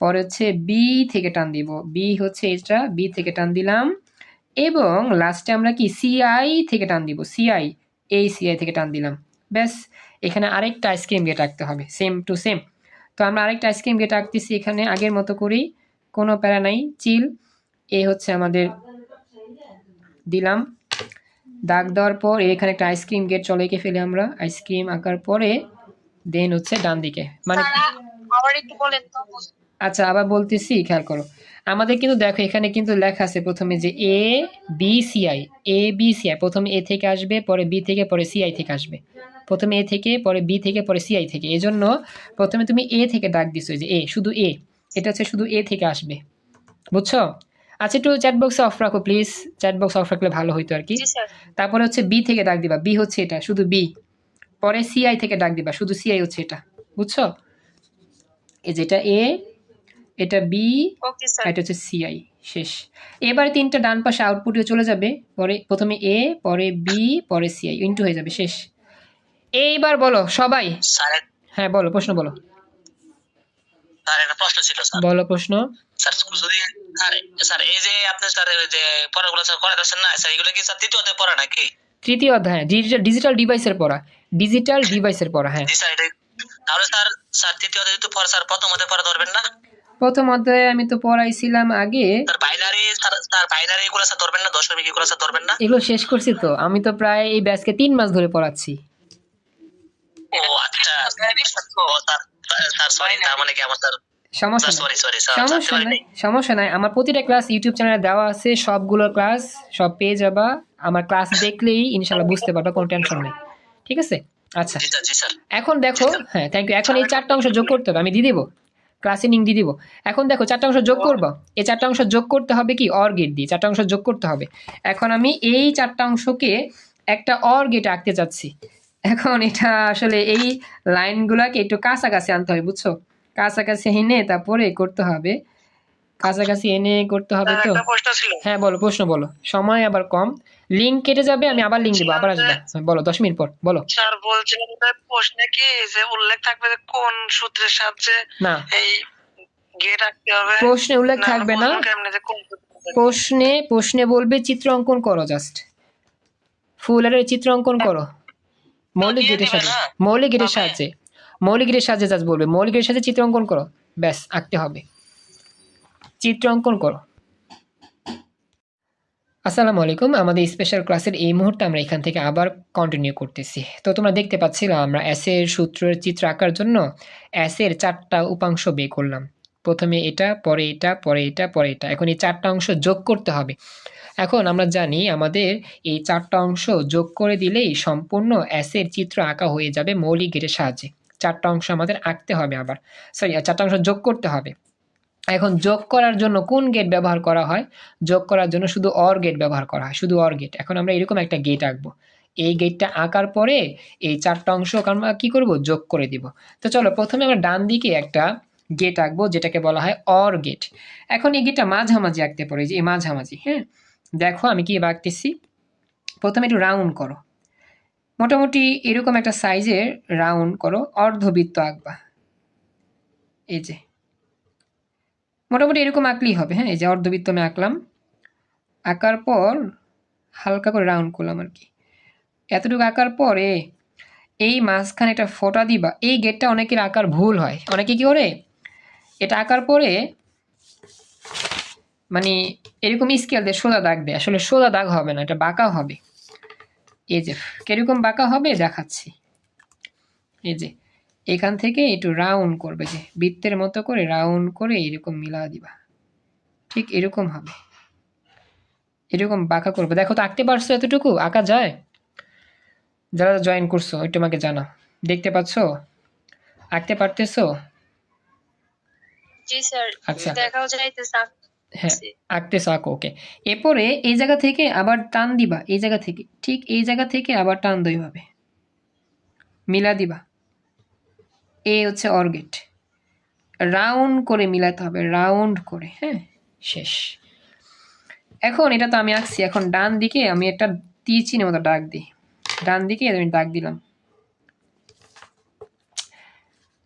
পরে হচ্ছে বি থেকে টান দিব, বি হচ্ছে এটা, বি থেকে টান দিলাম। এবং লাস্টে আমরা কি সিআই থেকে টান দিব, সিআই, এই সিআই থেকে টান দিলাম। ব্যাস, এখানে আরেকটা আইসক্রিম গেট আঁকতে হবে, সেম টু সেম। তো আমরা আরেকটা আইসক্রিম গেট আঁকতেছি এখানে আগের মতো করেই, কোনো প্যারা নাই, চিল। এ হচ্ছে আমাদের দিলাম, দাগ দেওয়ার পর এখানে একটা আইসক্রিম গেট চলে এঁকে ফেলে আমরা। আইসক্রিম আঁকার পরে দেন হচ্ছে ডান দিকে, মানে আচ্ছা আবার বলতেছি, খেয়াল করো। আমাদের কিন্তু দেখো এখানে কিন্তু লেখা আছে প্রথমে যে A B CI, A B CI, প্রথমে এ থেকে আসবে, পরে বি থেকে, পরে সিআই থেকে আসবে। প্রথমে এ থেকে, পরে বি থেকে, পরে সিআই থেকে। এই জন্য প্রথমে তুমি এ থেকে ডাক দিছো, যে এ, শুধু এ, এটা হচ্ছে শুধু এ থেকে আসবে, বুঝছো? আচ্ছা একটু চ্যাট বক্সে অফ রাখো প্লিজ, চ্যাট বক্স অফ রাখলে ভালো হইতো আর কি। তারপরে হচ্ছে বি থেকে ডাক দিবা, বি হচ্ছে এটা, শুধু বি। পরে সিআই থেকে ডাক দিবা, শুধু সিআই হচ্ছে এটা, বুঝছো? এই যেটা এ, এটা বি, এটা হচ্ছে সিআই, শেষ। এবারে তিনটা ডান পাশে আউটপুটে চলে যাবে, পরে প্রথমে এ, পরে বি, পরে সিআই, ইন্টু হয়ে যাবে, শেষ। এইবার বলো সবাই। হ্যাঁ বলো, প্রশ্ন বলো। স্যার একটা প্রশ্ন ছিল স্যার। বলো প্রশ্ন। স্যার যদি স্যার এই যে আপনি স্যার যে পড়াগুলো স্যার করে দিচ্ছেন না স্যার, এগুলো কি স্যার তৃতীয় অধ্যায়ে পড়া নাকি? তৃতীয় অধ্যায়, ডিজিটাল ডিভাইসের পড়া, ডিজিটাল ডিভাইসের পড়া। হ্যাঁ জি স্যার, এটা তাহলে স্যার স্যার তৃতীয় অধ্যায়ে তো পড়া স্যার প্রথম অধ্যায়ে পড়া ধরবেন না? প্রথম অধ্যায়ে আমি তো পড়াইছিলাম আগে। স্যার বাইনারি, স্যার বাইনারি এগুলো স্যার ধরবেন না? দশমিক এগুলো স্যার ধরবেন না? এগুলো শেষ করছি তো, আমি তো প্রায় এই ব্যাচকে 3 মাস ধরে পড়াচ্ছি। ও আচ্ছা, স্যার স্যার সরি, তার মানে কি আমার স্যার সমস্যা নাই, সরি সরি স্যার, জানতে সমস্যা পারি নাই, নাই। সমস্যা নাই। আমার প্রতিটা ক্লাস ইউটিউব চ্যানেলে দেওয়া আছে, সবগুলো ক্লাস সব পেয়ে যাবা। আমার ক্লাস দেখলেই ইনশাল্লাহ বুঝতে পারবা, কোনো টেনশন নেই। ঠিক আছে? আচ্ছা, জি স্যার, জি স্যার। এখন দেখো, হ্যাঁ থ্যাংক ইউ। এখন এই 4টা অংশ যোগ করতে হবে, আমি দিয়ে দিব, ক্লাসে লিঙ্ক দিয়ে দিব। এখন দেখো 4টা অংশ যোগ করবো, এই 4টা অংশ যোগ করতে হবে কি অর গেট দিয়ে, 4টা অংশ যোগ করতে হবে। এখন আমি এই 4টা অংশকে একটা অর গেট আঁকতে চাচ্ছি। এখন এটা আসলে এই লাইনগুলাকে একটু কাছাকাছি আনতে হবে, বুঝছো? কাছাকাছি এনে তারপরে করতে হবে, কাছাকাছি এনে করতে হবে। তো একটা প্রশ্ন ছিল। হ্যাঁ বলো, প্রশ্ন বলো, সময় আবার কম, লিঙ্ক কেটে যাবে, আমি আবার লিঙ্ক দিব, আবার আসবা। বলো, 10 মিনিট পর বলো। স্যার বলছিলেন যে প্রশ্নে কি যে উল্লেখ থাকবে যে কোন সূত্রের সাহায্যে না, এই গেট আঁকতে হবে? প্রশ্নে উল্লেখ থাকবে না, বুঝবো কেমনে যে কোন সূত্রে? প্রশ্নে বলবে চিত্র অঙ্কন করো, জাস্ট ফুলের চিত্র অঙ্কন করো মৌলিক দিয়ে গেটের দিবে সাথে, না? মৌলিক গেটের তবে- সাহায্যে, মৌলিক গেটের সাহায্যে জাস্ট বলবে মৌলিক গেটের সাথে চিত্র অঙ্কন করো, ব্যাস আঁকতে হবে, চিত্র অঙ্কন করো। আসসালামু আলাইকুম। আমাদের স্পেশাল ক্লাসের এই মুহূর্তে আমরা এখান থেকে আবার কন্টিনিউ করতেছি। তো তোমরা দেখতে পাচ্ছিলাম আমরা অ্যাসের সূত্রের চিত্র আঁকার জন্য অ্যাসের 4টা উপাংশ বের করলাম। প্রথমে এটা, পরে এটা, পরে এটা, পরে এটা। এখন এই 4টা অংশ যোগ করতে হবে। এখন আমরা জানি আমাদের এই 4টা অংশ যোগ করে দিলেই সম্পূর্ণ অ্যাসের চিত্র আঁকা হয়ে যাবে মৌলিক গেটের সাহায্যে। 4টা অংশ আমাদের আঁকতে হবে আবার, সরি 4টা অংশ যোগ করতে হবে। এখন যোগ করার জন্য কোন গেট ব্যবহার করা হয়? যোগ করার জন্য শুধু অর গেট ব্যবহার করা হয়, শুধু অর গেট। এখন আমরা এরকম একটা গেট আঁকবো, এই গেটটা আঁকার পরে এই 4টা অংশ আমরা কি করব? যোগ করে দিব। তো চলো প্রথমে আমরা ডান দিকে একটা গেট আঁকবো, যেটাকে বলা হয় অর গেট। এখন এই গেটটা মাঝামাঝি আঁকতে পারে, যে এই মাঝামাঝি। হ্যাঁ দেখো আমি কি আঁকতেছি, প্রথমে একটু রাউন্ড করো, মোটামুটি এরকম একটা সাইজের রাউন্ড করো, অর্ধবৃত্ত আঁকবা। এই যে মোটামুটি এরকম আঁকলেই হবে। হ্যাঁ এই যে অর্ধবৃত্ত আমি আঁকলাম, আঁকার পর হালকা করে রাউন্ড করলাম আর কি। এতটুকু আঁকার পরে এই মাঝখানে একটা ফোঁটা দিবা। এই গেটটা অনেকের আঁকার ভুল হয়, অনেকে কি করে এটা আঁকার পরে মানে এরকম স্কেল দিয়ে সোজা দাগ দেয়, আসলে সোজা দাগ হবে না, এটা বাঁকা হবে। এই যে কিরকম বাঁকা হবে দেখাচ্ছি। এই যে এখান থেকে একটু রাউন্ড করবে, যে বৃত্তের মতো করে রাউন্ড করে এরকম মিলা দিবা, ঠিক এরকম হবে, এরকম বাঁকা করবে। দেখো তো আঁকতে পারছো? এতটুকু আঁকা যায়? যারা জয়েন করছো একটু আমাকে জানাও, দেখতে পাচ্ছো? আঁকতে পারতেছো? জি স্যার, আচ্ছা দেখাও যাইতেছে। হ্যাঁ আঁকতেছো, আঁকো। ওকে, এরপরে এই জায়গা থেকে আবার টান দিবা, এই জায়গা থেকে, ঠিক এই জায়গা থেকে আবার টান দই হবে, মিলা দিবা। এ হচ্ছে অর্গেট, রাউন্ড করে মিলাতে হবে, রাউন্ড করে। হ্যাঁ শেষ। এখন এটা তো আমি আঁকছি, এখন ডান দিকে আমি একটা তীর চিহ্নের মতো দাগ দিই, ডান দিকে আমি দাগ দিলাম।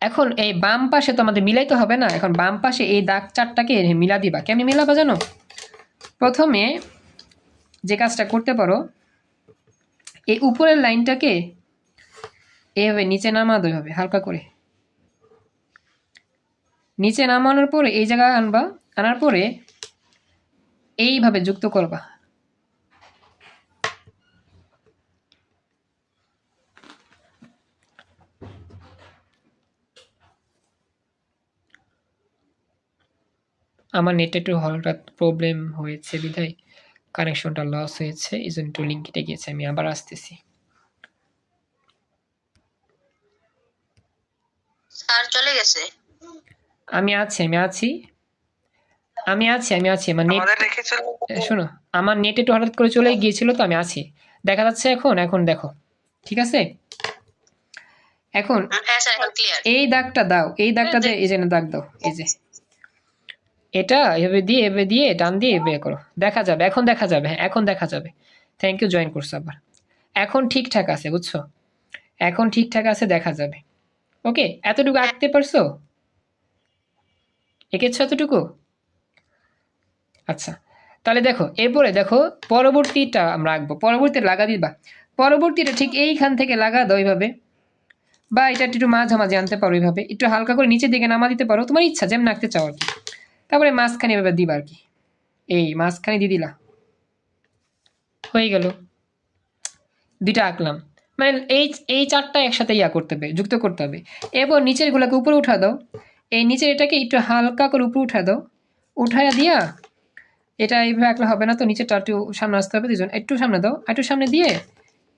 এখন এই বাম পাশে তো আমাদের মিলাইতে হবে না, এখন বাম পাশে এই দাগ 4টাকে মিলা দিবা। কেমনি মিলাবা জানো? প্রথমে যে কাজটা করতে পারো, এই উপরের লাইনটাকে এইভাবে নিচে নামাতে হবে, হালকা করে নিচে নামানোর পরে এই জায়গায় আনবা, আনার পরে এইভাবে যুক্ত করবা। আমার নেটে একটু হঠাৎ প্রবলেম হয়েছে বিধায় কানেকশনটা লস হয়েছে, এই জন্য একটু লিঙ্ক কেটে গিয়েছে। আমি আবার আসতেছি। স্যার চলে গেছে। আমি আছি আমার নেট, আমাদের রেখে চলে শোনো আমার নেট একটু হঠাৎ করে চলে গিয়েছিল, তো আমি আছি। দেখা যাচ্ছে এখন দেখো, ঠিক আছে? এখন হ্যাঁ স্যার, এখন ক্লিয়ার। এই দাগটা দাও, এই দাগটা দিয়ে এই যে দাগ দাও, এই যে এটা এভাবে দিয়ে ডান দিয়ে এভাবে করো, দেখা যাবে, এখন দেখা যাবে। হ্যাঁ এখন দেখা যাবে। থ্যাংক ইউ, জয়েন করছো আবার। এখন ঠিকঠাক আছে, বুঝছো? এখন ঠিকঠাক আছে, দেখা যাবে। ওকে, এতটুকু আঁকতে পারছো? এঁকেছো এতটুকু? আচ্ছা তাহলে দেখো, এরপরে দেখো পরবর্তীটা আমরা আঁকবো, পরবর্তীটা লাগা দিবা। পরবর্তীটা ঠিক এইখান থেকে লাগা দাও এইভাবে, বা এটা একটু মাঝামাঝি আনতে পারো, এইভাবে একটু হালকা করে নিচের দিকে নামা দিতে পারো, তোমার ইচ্ছা যেমন আঁকতে চাও আর কি। তারপরে মাঝখানে এভাবে দিবা আর কি, এই মাঝখানে দিয়ে দিলা, হয়ে গেল। দুইটা আঁকলাম, মানে এই 4টা একসাথে করতে হবে, যুক্ত করতে হবে। এরপর নিচের গুলাকে উপরে উঠা দাও, এই নিচের এটাকে একটু হালকা করে উপরে উঠা দাও, উঠায়া দিয়া এটা এইভাবে আঁকলে হবে না, তো নিচেরটা একটু সামনে আসতে হবে, দুজন একটু সামনে দাও, একটু সামনে দিয়ে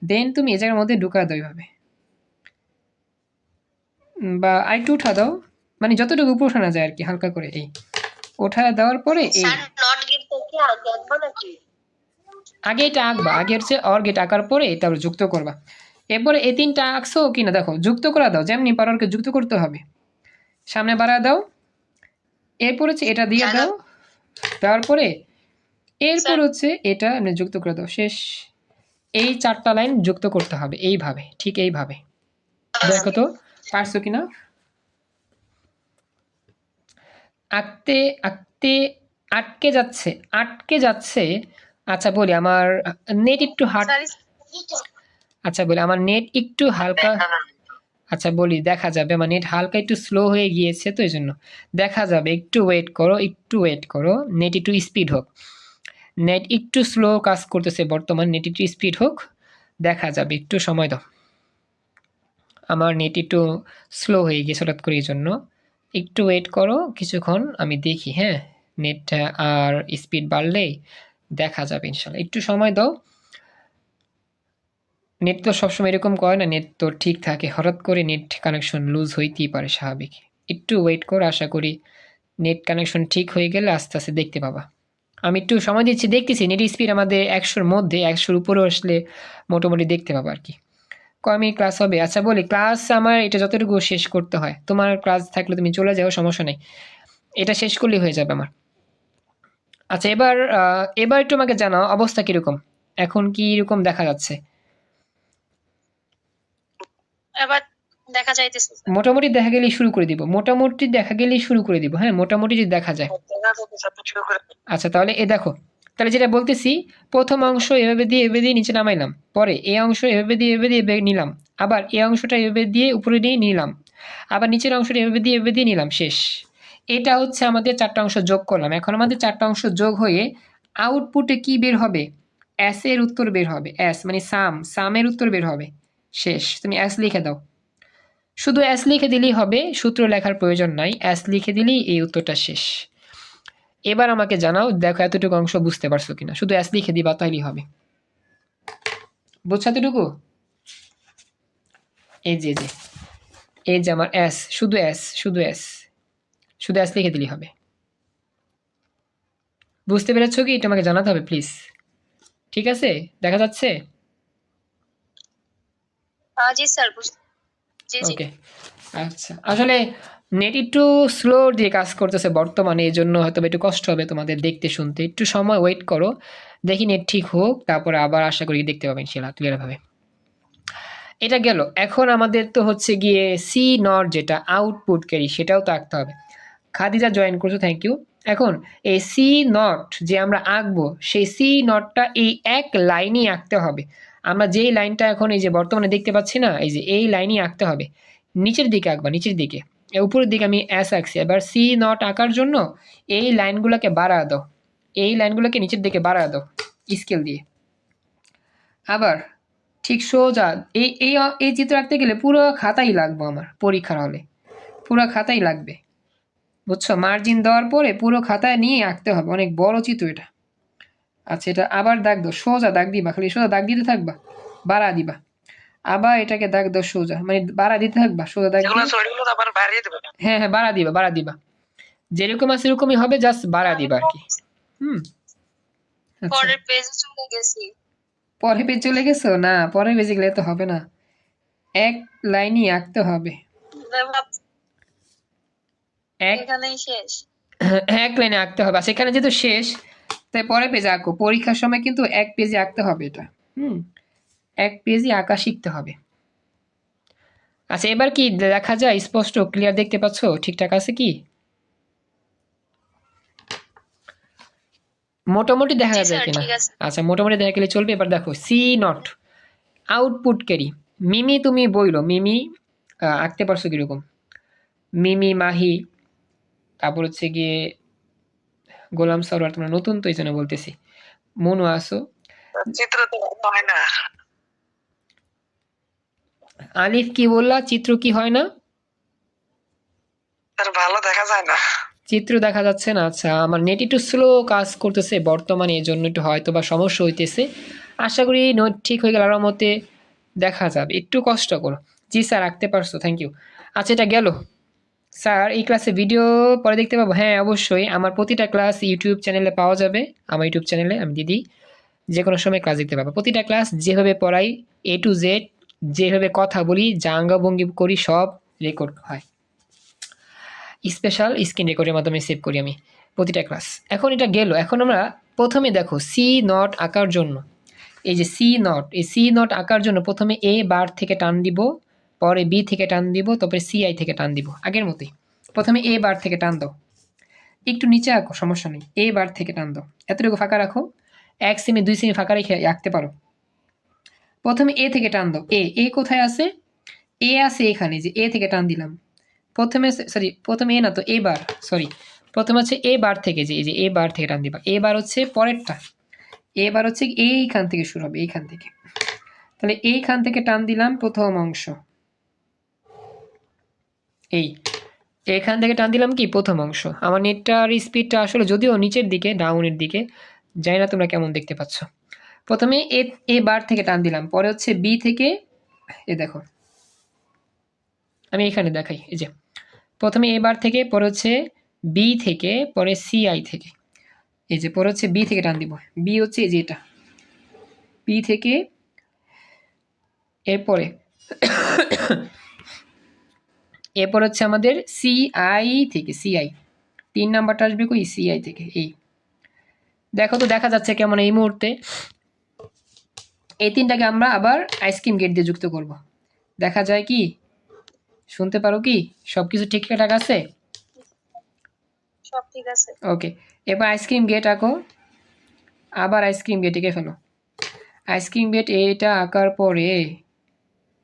দেন তুমি এই জায়গার মধ্যে ঢুকা দাও এইভাবে, বা আরেকটু উঠা দাও, মানে যতটুকু উপরে উঠানো যায় আর কি, হালকা করে এই ওঠা দেওয়ার পরে এই স্যার নট গেট থেকে আগে আঁকবো নাকি? আগে এটা আঁকবা, আগে হচ্ছে অর গেট আঁকার পরে তারপর যুক্ত করবা। এরপরে এই তিনটা আঁকছো কিনা দেখো, যুক্ত করা দাও, যেমনি পারো ওকে যুক্ত করতে হবে, সামনে বাড়া দাও, এরপর হচ্ছে এটা দিয়ে দাও, দেওয়ার পরে এরপর হচ্ছে এটা এমনি যুক্ত করে দাও, শেষ। এই 4টা লাইন যুক্ত করতে হবে এইভাবে, ঠিক এইভাবে। দেখো তো পারছো কিনা। আঁকতে আঁকতে আটকে যাচ্ছে, আটকে যাচ্ছে। আচ্ছা বলি আমার নেট একটু আচ্ছা বলি আমার নেট একটু হালকা, আচ্ছা বলি দেখা যাবে আমার নেট হালকা একটু স্লো হয়ে গিয়েছে, তো এই জন্য দেখা যাবে, একটু ওয়েট করো, একটু ওয়েট করো, নেট একটু স্পিড হোক, নেট একটু স্লো কাজ করতেছে বর্তমান, নেট একটু স্পিড হোক, দেখা যাবে, একটু সময় দাও। আমার নেট একটু স্লো হয়ে গেছে হঠাৎ করে, এই জন্য একটু ওয়েট করো কিছুক্ষণ, আমি দেখি, হ্যাঁ নেট আর স্পিড বাড়লেই দেখা যাবে ইনশাল্লাহ, একটু সময় দাও। নেট তো সবসময় এরকম করে না, নেট তো ঠিক থাকে, হঠাৎ করে নেট কানেকশন লুজ হইতেই পারে, স্বাভাবিক। একটু ওয়েট করো, আশা করি নেট কানেকশন ঠিক হয়ে গেলে আস্তে আস্তে দেখতে পাবা। আমি একটু সময় দিচ্ছি, দেখতেছি নেট স্পিড আমাদের 100-র মধ্যে, 100-র উপরে আসলে মোটামুটি দেখতে পাবো আর কি। কয় মিনিট ক্লাস হবে? আচ্ছা বলি, ক্লাস আমার এটা যতটুকু শেষ করতে হয়, তোমার ক্লাস থাকলে তুমি চলে যাও, সমস্যা নেই, এটা শেষ করলেই হয়ে যাবে আমার। আচ্ছা এবার একটু আমাকে জানাও অবস্থা কিরকম, এখন কি রকম দেখা যাচ্ছে? এবার দেখা যাইতেছে স্যার। মোটামুটি দেখা গেলেই শুরু করে দিব, মোটামুটি দেখা গেলেই শুরু করে দিব, হ্যাঁ মোটামুটি যদি দেখা যায়। আচ্ছা তাহলে এ দেখো, তাহলে যেটা বলতেছি, প্রথম অংশ এভাবে দিয়ে নিচে নামাইলাম, পরে এই অংশ এভাবে দিয়ে নিলাম, আবার এই অংশটা এভাবে দিয়ে উপরে নিয়ে নিলাম, আবার নিচের অংশটা এভাবে দিয়ে নিলাম, শেষ। এটা হচ্ছে আমাদের 4টা অংশ যোগ করলাম। এখন আমাদের 4টা অংশ যোগ হয়ে আউটপুটে কি বের হবে? এস এর উত্তর বের হবে, এস মানে সামের উত্তর বের হবে, শেষ। তুমি এস লিখে দাও, শুধু এস লিখে দিলেই হবে, সূত্র লেখার প্রয়োজন নাই, এস লিখে দিলেই এই উত্তরটা শেষ। এবার আমাকে জানাও, দেখো এতটুকু অংশ বুঝতে পারছো কিনা, শুধু এস লিখে দিবা তাইলেই হবে। বুঝছো এতটুকু? এই যে এই যে আমার এস, শুধু এস লিখে দিলেই হবে। বুঝতে পেরেছো কি? এটা আমাকে জানাতে হবে প্লিজ, ঠিক আছে? দেখা যাচ্ছে? জি স্যার, জি জি। ওকে আচ্ছা, আসলে নেট একটু স্লো দিয়ে কাজ করতেছে বর্তমানে, এই জন্য হয়তো একটু কষ্ট হবে তোমাদের দেখতে শুনতে, একটু সময় ওয়েট করো, দেখি নেট ঠিক হোক, তারপরে আবার আশা করি দেখতে পাবেন ইনশাআল্লাহ ক্লিয়ারভাবে। এটা গেল। এখন আমাদের তো হচ্ছে গিয়ে সি নট যেটা আউটপুট ক্যারি, সেটাও তো আঁকতে হবে। খাদিজা জয়েন করছো, থ্যাংক ইউ। এখন এই সি নট যে আমরা আঁকবো, সেই সি নটটা এই এক লাইনই আঁকতে হবে। আমরা যেই লাইনটা এখন এই যে বর্তমানে দেখতে পাচ্ছি না, এই যে এই লাইনই আঁকতে হবে, নিচের দিকে আঁকবা, নিচের দিকে, উপরের দিকে আমি এস আঁকছি, এবার সি নট আঁকার জন্য এই লাইনগুলোকে বাড়া দাও, এই লাইনগুলোকে নিচের দিকে বাড়া দাও স্কেল দিয়ে। আবার ঠিক সোজা এই এই এই চিত্র আঁকতে গেলে পুরো খাতাই লাগবে, আমার পরীক্ষার হলে পুরো খাতাই লাগবে, বুঝছো? মার্জিন দেওয়ার পরে পুরো খাতায় নিয়ে আঁকতে হবে, অনেক বড় চিত্র এটা। আচ্ছা এটা আবার দাগ দাও, সোজা দাগ দিবা, খালি সোজা দাগ দিতে থাকবা, বাড়া দিবা, আবার এটাকে দাগ দাও সোজা, মানে বাড়া দিতে থাকবা, সোজা দাগ দিবা। হ্যাঁ বাড়া দিবা, যেরকম আছে এরকমই হবে, জাস্ট বাড়া দিবা আর কি। আচ্ছা পরের পেজে চলে গেছি। পরে পেজ চলে গেছো? না পরের পেজে গেলে তো হবে না, এক লাইনই আঁকতে হবে, এখানেই শেষ। এক লাইনে আঁকতে হবে। আচ্ছা এখানে যেহেতু শেষ, তাই পরের পেজে আঁকো, পরীক্ষার সময় কিন্তু এক পেজে আঁকতে হবে এটা, এক পেজই আঁকা শিখতে হবে। আচ্ছা এবার কি দেখা যায় স্পষ্ট, ক্লিয়ার দেখতে পাচ্ছ, ঠিকঠাক আছে কি? মোটামুটি দেখা যায় কিনা? আচ্ছা মোটামুটি দেখা গেলে চলবে। এবার দেখো সি নট আউটপুট ক্যারি, মিমি তুমি বইলো, মিমি আঁকতে পারছো কিরকম? মিমি, মাহি, তারপর হচ্ছে গিয়ে গোলাম সরোয়ার, তোমরা নতুন তো এই জন্য বলতেছি, মনু আসো, চিত্র তো হয় না। আলিফ কি বললা? চিত্র কি হয় না? স্যার ভালো দেখা যায় না। চিত্র দেখা যাচ্ছে না? আচ্ছা, আমার নেট একটু স্লো কাজ করতেছে বর্তমানে, এই জন্য একটু হয়তো বা সমস্যা হইতেছে। আশা করি নোট ঠিক হয়ে গেল, আমার মতে দেখা যাবে। একটু কষ্ট করো। জি স্যার, রাখতে পারছো, থ্যাংক ইউ। আচ্ছা, এটা গেল। স্যার, এই ক্লাসে ভিডিও পরে দেখতে পাবো? হ্যাঁ, অবশ্যই। আমার প্রতিটা ক্লাস ইউটিউব চ্যানেলে পাওয়া যাবে। আমার ইউটিউব চ্যানেলে আমি দিদি যে কোনো সময় ক্লাস দেখতে পাবো। প্রতিটা ক্লাস যেভাবে পড়াই, A to Z, যেভাবে কথা বলি, জাঙ্গাভঙ্গি করি, সব রেকর্ড হয়। স্পেশাল স্ক্রিন রেকর্ডের মাধ্যমে সেভ করি আমি প্রতিটা ক্লাস। এখন এটা গেল। এখন আমরা প্রথমে দেখো সি নট আঁকার জন্য, এই যে সি নট, এই সি নট আঁকার জন্য প্রথমে এ বার থেকে টান দিব, পরে বি থেকে টান দিব, তারপরে সিআই থেকে টান দিব। আগের মতোই প্রথমে এ বার থেকে টান দাও, একটু নিচে আঁকো, সমস্যা নেই। এ বার থেকে টান দাও, এতটুকু ফাঁকা রাখো, 1 সেমি 2 সেমি ফাঁকা রেখে আঁকতে পারো। প্রথমে এ থেকে টান দাও। এ কোথায় আছে? এ আছে এখানে, যে এ থেকে টান দিলাম। প্রথমে এ না তো, এ বার, সরি, প্রথমে হচ্ছে এ বার থেকে, যে এই যে এ বার থেকে টান দিবা। এ বার হচ্ছে পরেরটা, এ বার হচ্ছে এইখান থেকে শুরু হবে, এইখান থেকে। তাহলে এইখান থেকে টান দিলাম প্রথম অংশ, এইখান থেকে টান দিলাম কি প্রথম অংশ। আমার নেটটার স্পিডটা আসলে যদিও নিচের দিকে, ডাউনের দিকে, জানি না তোমরা কেমন দেখতে পাচ্ছ। প্রথমে এ বার থেকে টান দিলাম, পরে হচ্ছে বি থেকে, এ দেখো আমি এখানে দেখাই, এই যে প্রথমে এ বার থেকে, পরে হচ্ছে বি থেকে, পরে সিআই থেকে, এই যে পরে হচ্ছে বি থেকে টান দিব। বি হচ্ছে এই যে এটা, বি থেকে, এরপরে এরপর হচ্ছে আমাদের সিআই থেকে, সিআই 3 নাম্বারটা আসবে কই? সিআই থেকে। এই দেখো তো দেখা যাচ্ছে কেমন এই মুহূর্তে? এই তিনটাকে আমরা আবার আইসক্রিম গেট দিয়ে যুক্ত করব। দেখা যায় কি? শুনতে পারো কি? সবকিছু ঠিকঠাক আছে? সব ঠিক আছে। ওকে, এবার আইসক্রিম গেট আঁকো, আবার আইসক্রিম গেট এঁকে ফেলো। আইসক্রিম গেট এটা আঁকার পরে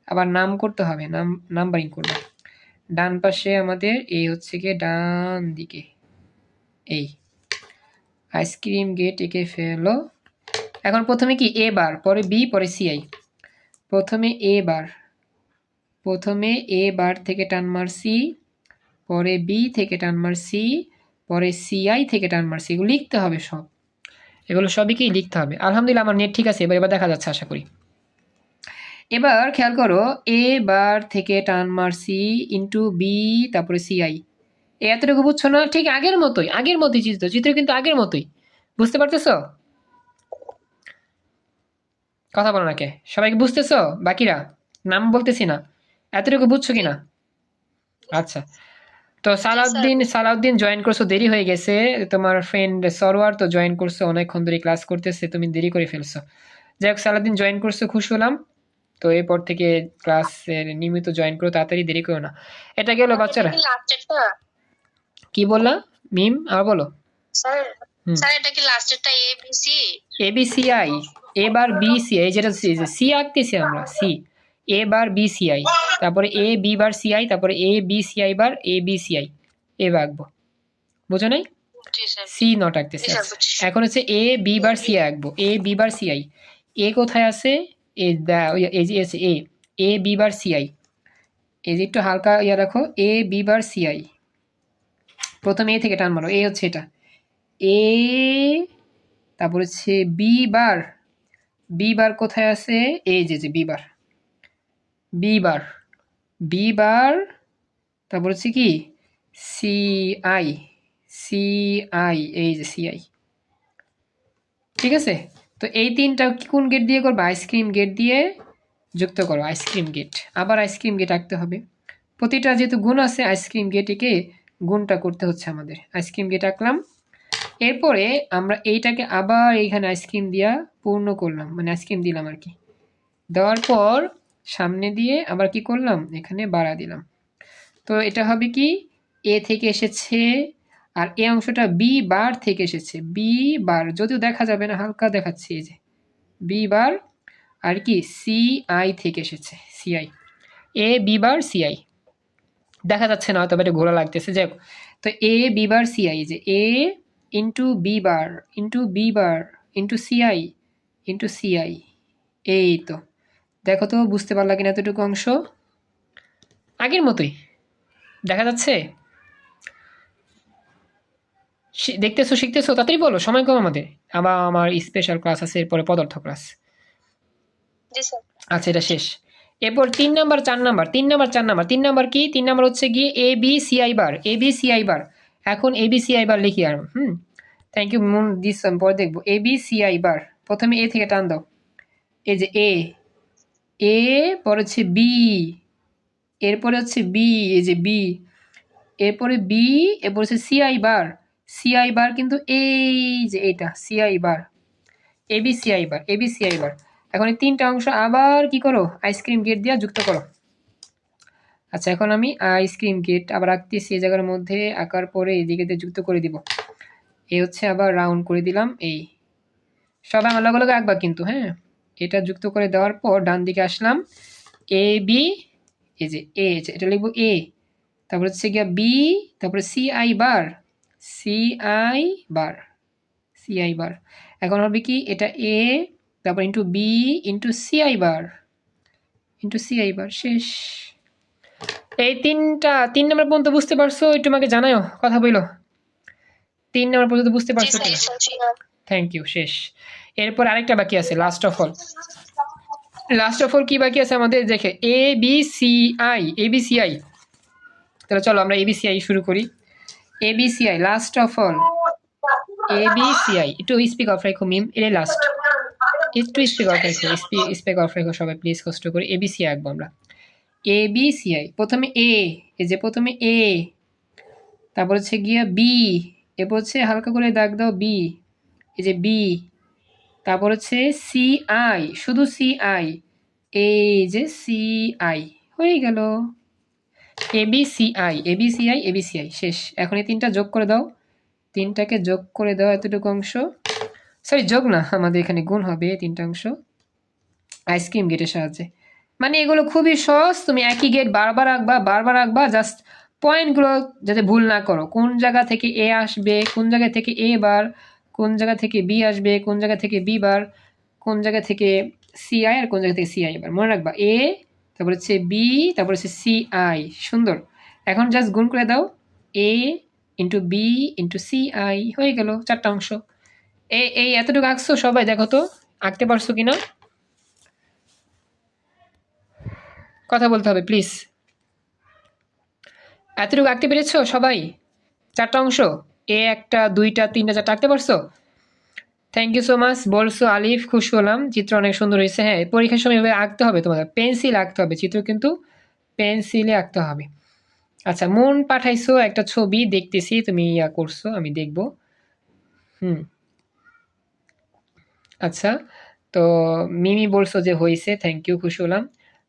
আবার নাম করতে হবে, নাম্বারিং করবে। ডান পাশে আমাদের এই হচ্ছে গিয়ে ডান দিকে, এই আইসক্রিম গেট এঁকে ফেলো। এখন প্রথমে কি এ বার, পরে বি, পরে সিআই। প্রথমে এ বার থেকে টান মারছি, পরে বি থেকে টান মারছি, পরে সিআই থেকে টান মারছি। এগুলো লিখতে হবে সব, এগুলো সবই কি লিখতে হবে। আলহামদুলিল্লাহ, আমার নেট ঠিক আছে, এবার দেখা যাচ্ছে আশা করি। এবার খেয়াল করো, এ বার থেকে টান মারছি, ইন্টু বি, তারপরে সিআই। এতটুকু বুঝছো না? ঠিক আগের মতোই চিত্র কিন্তু আগের মতোই। বুঝতে পারতেছো? কথা বলো না কে? সবাইকে বুঝতেছো? বাকিরা নাম বলতেছি না, এতটুকু বুঝছো কিনা? আচ্ছা, তো সালাউদ্দিন জয়েন করছো, দেরি হয়ে গেছে। তোমার ফ্রেন্ড সরওয়ার তো জয়েন করছো, অনেকক্ষণ ধরে ক্লাস করতেছে, তুমি দেরি করে ফেলছো। যাই হোক, সালাউদ্দিন জয়েন করছো, খুশি হলাম। তো এরপর থেকে ক্লাসের নিয়মিত জয়েন করো, তাড়াতাড়ি, দেরি করো না। এটা গেল বাচ্চারা। কি বললা মিম? আর বলো। স্যার এটা কি লাস্টেরটা এবিসি? এবিসিআই, এবার বিসিআই, যেটা সি আঁকতেছি আমরা, সি এ বার বিসিআই, তারপরে এ বি বার সিআই, তারপরে এ বিসিআই বার এ বিসিআই, এ আঁকবো। বুঝো নাই? সি নট আঁকতেছি। এখন হচ্ছে এ বি বার সিআই আঁকবো, এ বি বার সিআই। এ কোথায় আছে? এই যে এ বি বার সিআই, এই যে একটু হালকা ইয়া রাখো, এ বি বার সিআই। প্রথমে এ থেকে টান মারো, এ হচ্ছে এটা, এ, তারপর হচ্ছে বি বার কোথায় আছে? এই যে বি বার, তারপর হচ্ছে কি সিআই, এই যে সিআই। ঠিক আছে, তো এই তিনটা কোন গেট দিয়ে করবো? আইসক্রিম গেট দিয়ে যুক্ত করো, আইসক্রিম গেট। আবার আইসক্রিম গেট আঁকতে হবে, প্রতিটা যেহেতু গুণ আছে, আইসক্রিম গেটকে গুণটা করতে হচ্ছে আমাদের। আইসক্রিম গেট আঁকলাম, এরপরে আমরা এইটাকে আবার এইখানে আইসক্রিম দিয়া পূর্ণ করলাম, মানে আইসক্রিম দিলাম আর কি। দেওয়ার পর সামনে দিয়ে আবার কি করলাম? এখানে বাড়া দিলাম। তো এটা হবে কি, এ থেকে এসেছে, আর এই অংশটা বি বার থেকে এসেছে, বি বার, যদিও দেখা যাবে না, হালকা দেখাচ্ছি, এই যে বি বার, আর কি সিআই থেকে এসেছে, সিআই, এ বি বার সিআই। দেখা যাচ্ছে না হয়তো, এটা ঘোরা লাগতেছে, যাই হোক। তো এ বি বার সিআই, যে A into B bar into C I, এই তো। দেখো তো বুঝতে পারলা কিনা এতটুকু অংশ? আগের মতোই দেখা যাচ্ছে। দেখতেছো শিখতেছো তাড়াতাড়ি বলো, সময় কম আমাদের, আবার আমার স্পেশাল ক্লাস আছে এরপরে পদার্থ ক্লাস। জি স্যার। আচ্ছা এটা শেষ। এরপর 3 number 4 number 3 number 4 number 3 number কি 3 নাম্বার হচ্ছে গিয়ে A B C I bar, A B C I bar. এখন A B C I bar লিখি আর থ্যাংক ইউ মুন দিস পরে দেখবো। A B C I bar, প্রথমে এ থেকে টান দাও, এই যে এ, এ পরে হচ্ছে বি, এরপরে হচ্ছে বি, এই যে বি, এরপরে বি, এরপর হচ্ছে সিআই বার, সিআই বার কিন্তু এই যে এটা সিআই বার, এবি সিআই বার, এবি সিআই বার। এখন এই 3টা অংশ আবার কি করো, আইসক্রিম গেট দিয়ে যুক্ত করো। আচ্ছা এখন আমি আইসক্রিম গেট আবার আঁকতেছি এই জায়গার মধ্যে, আঁকার পরে এদিকে দিয়ে যুক্ত করে দিব। এই হচ্ছে আবার রাউন্ড করে দিলাম, এই সবাই আমার লগে লগে আঁকবা কিন্তু, হ্যাঁ। এটা যুক্ত করে দেওয়ার পর ডান দিকে আসলাম, এ বি, এই যে এ, এটা লিখবো এ, তারপর হচ্ছে গিয়া বি, তারপরে সিআই বার, সিআই বার, সিআই বার। এখন হবে কি এটা এ, তারপর ইন্টু বি ইন্টু সিআই বার, ইন্টু সিআই বার, শেষ। এই 3 নাম্বার পর্যন্ত বুঝতে পারছো? একটু আমাকে জানাও, কথা বলো। 3 নাম্বার পর্যন্ত বুঝতে জি পারছো স্যার। কিনা? থ্যাংক ইউ, শেষ। এরপর আরেকটা বাকি আছে, last of all. Last of all কি বাকি আছে আমাদের, দেখে A B C I, A B C I. তাহলে চলো আমরা এবিসিআই শুরু করি। ABCI last of all, ABCI একটু স্পিক অফ রেখো মিম, এটা লাস্ট, একটু স্পিক অফ রেখো, স্পিক অফ রেখো সবাই প্লিজ, কষ্ট করে। এবিসিআই আঁকবো আমরা। এবিসিআই প্রথমে এ, এই যে প্রথমে এ, তারপর হচ্ছে গিয়া বি, এরপর হচ্ছে হালকা করে দাগ দাও বি, এই যে বি, তারপর হচ্ছে সিআই, শুধু সিআই, এই যে সিআই, হয়ে গেল এবিসিআই, এবিসিআই, এবিসিআই, শেষ। এখন এই 3টা যোগ করে দাও, 3টাকে যোগ করে দাও এতটুকু অংশ, সরি যোগ না, আমাদের এখানে গুণ হবে 3টা অংশ আইসক্রিম গেটের সাহায্যে। মানে এগুলো খুবই সহজ, তুমি একই গেট বারবার আঁকবা, বারবার আঁকবা, জাস্ট পয়েন্টগুলো যাতে ভুল না করো, কোন জায়গা থেকে এ আসবে, কোন জায়গা থেকে এ বার, কোন জায়গা থেকে বি আসবে, কোন জায়গা থেকে বি বার, কোন জায়গা থেকে সিআই, আর কোন জায়গা থেকে সিআই বার, মনে রাখবা। এ, তারপর হচ্ছে বি, তারপর হচ্ছে সিআই, সুন্দর। এখন জাস্ট গুণ করে দাও, এ ইন্টু বি ইন্টু সিআই, হয়ে গেল 4টা অংশ। এই এতটুকু আঁকছো সবাই, দেখো তো আঁকতে পারছো কিনা, কথা বলতে হবে প্লিজ। এতটুকু আঁকতে পেরেছো সবাই? 4টা অংশ, এ 1টা 2টা 3টা 4টা আঁকতে পারছো? থ্যাংক ইউ সো মাচ বলছো আলিফ, খুশি হলাম, চিত্র অনেক সুন্দর হয়েছে। হ্যাঁ পরীক্ষার সময় এভাবে আঁকতে হবে, তোমাদের পেন্সিল আঁকতে হবে, চিত্র কিন্তু পেন্সিলে আঁকতে হবে। আচ্ছা মন পাঠাইছো একটা ছবি, দেখতেছি তুমি ইয়া করছো, আমি দেখবো। আচ্ছা তো মিমি বলছো যে হয়েছে, থ্যাংক ইউ, খুশি হলাম।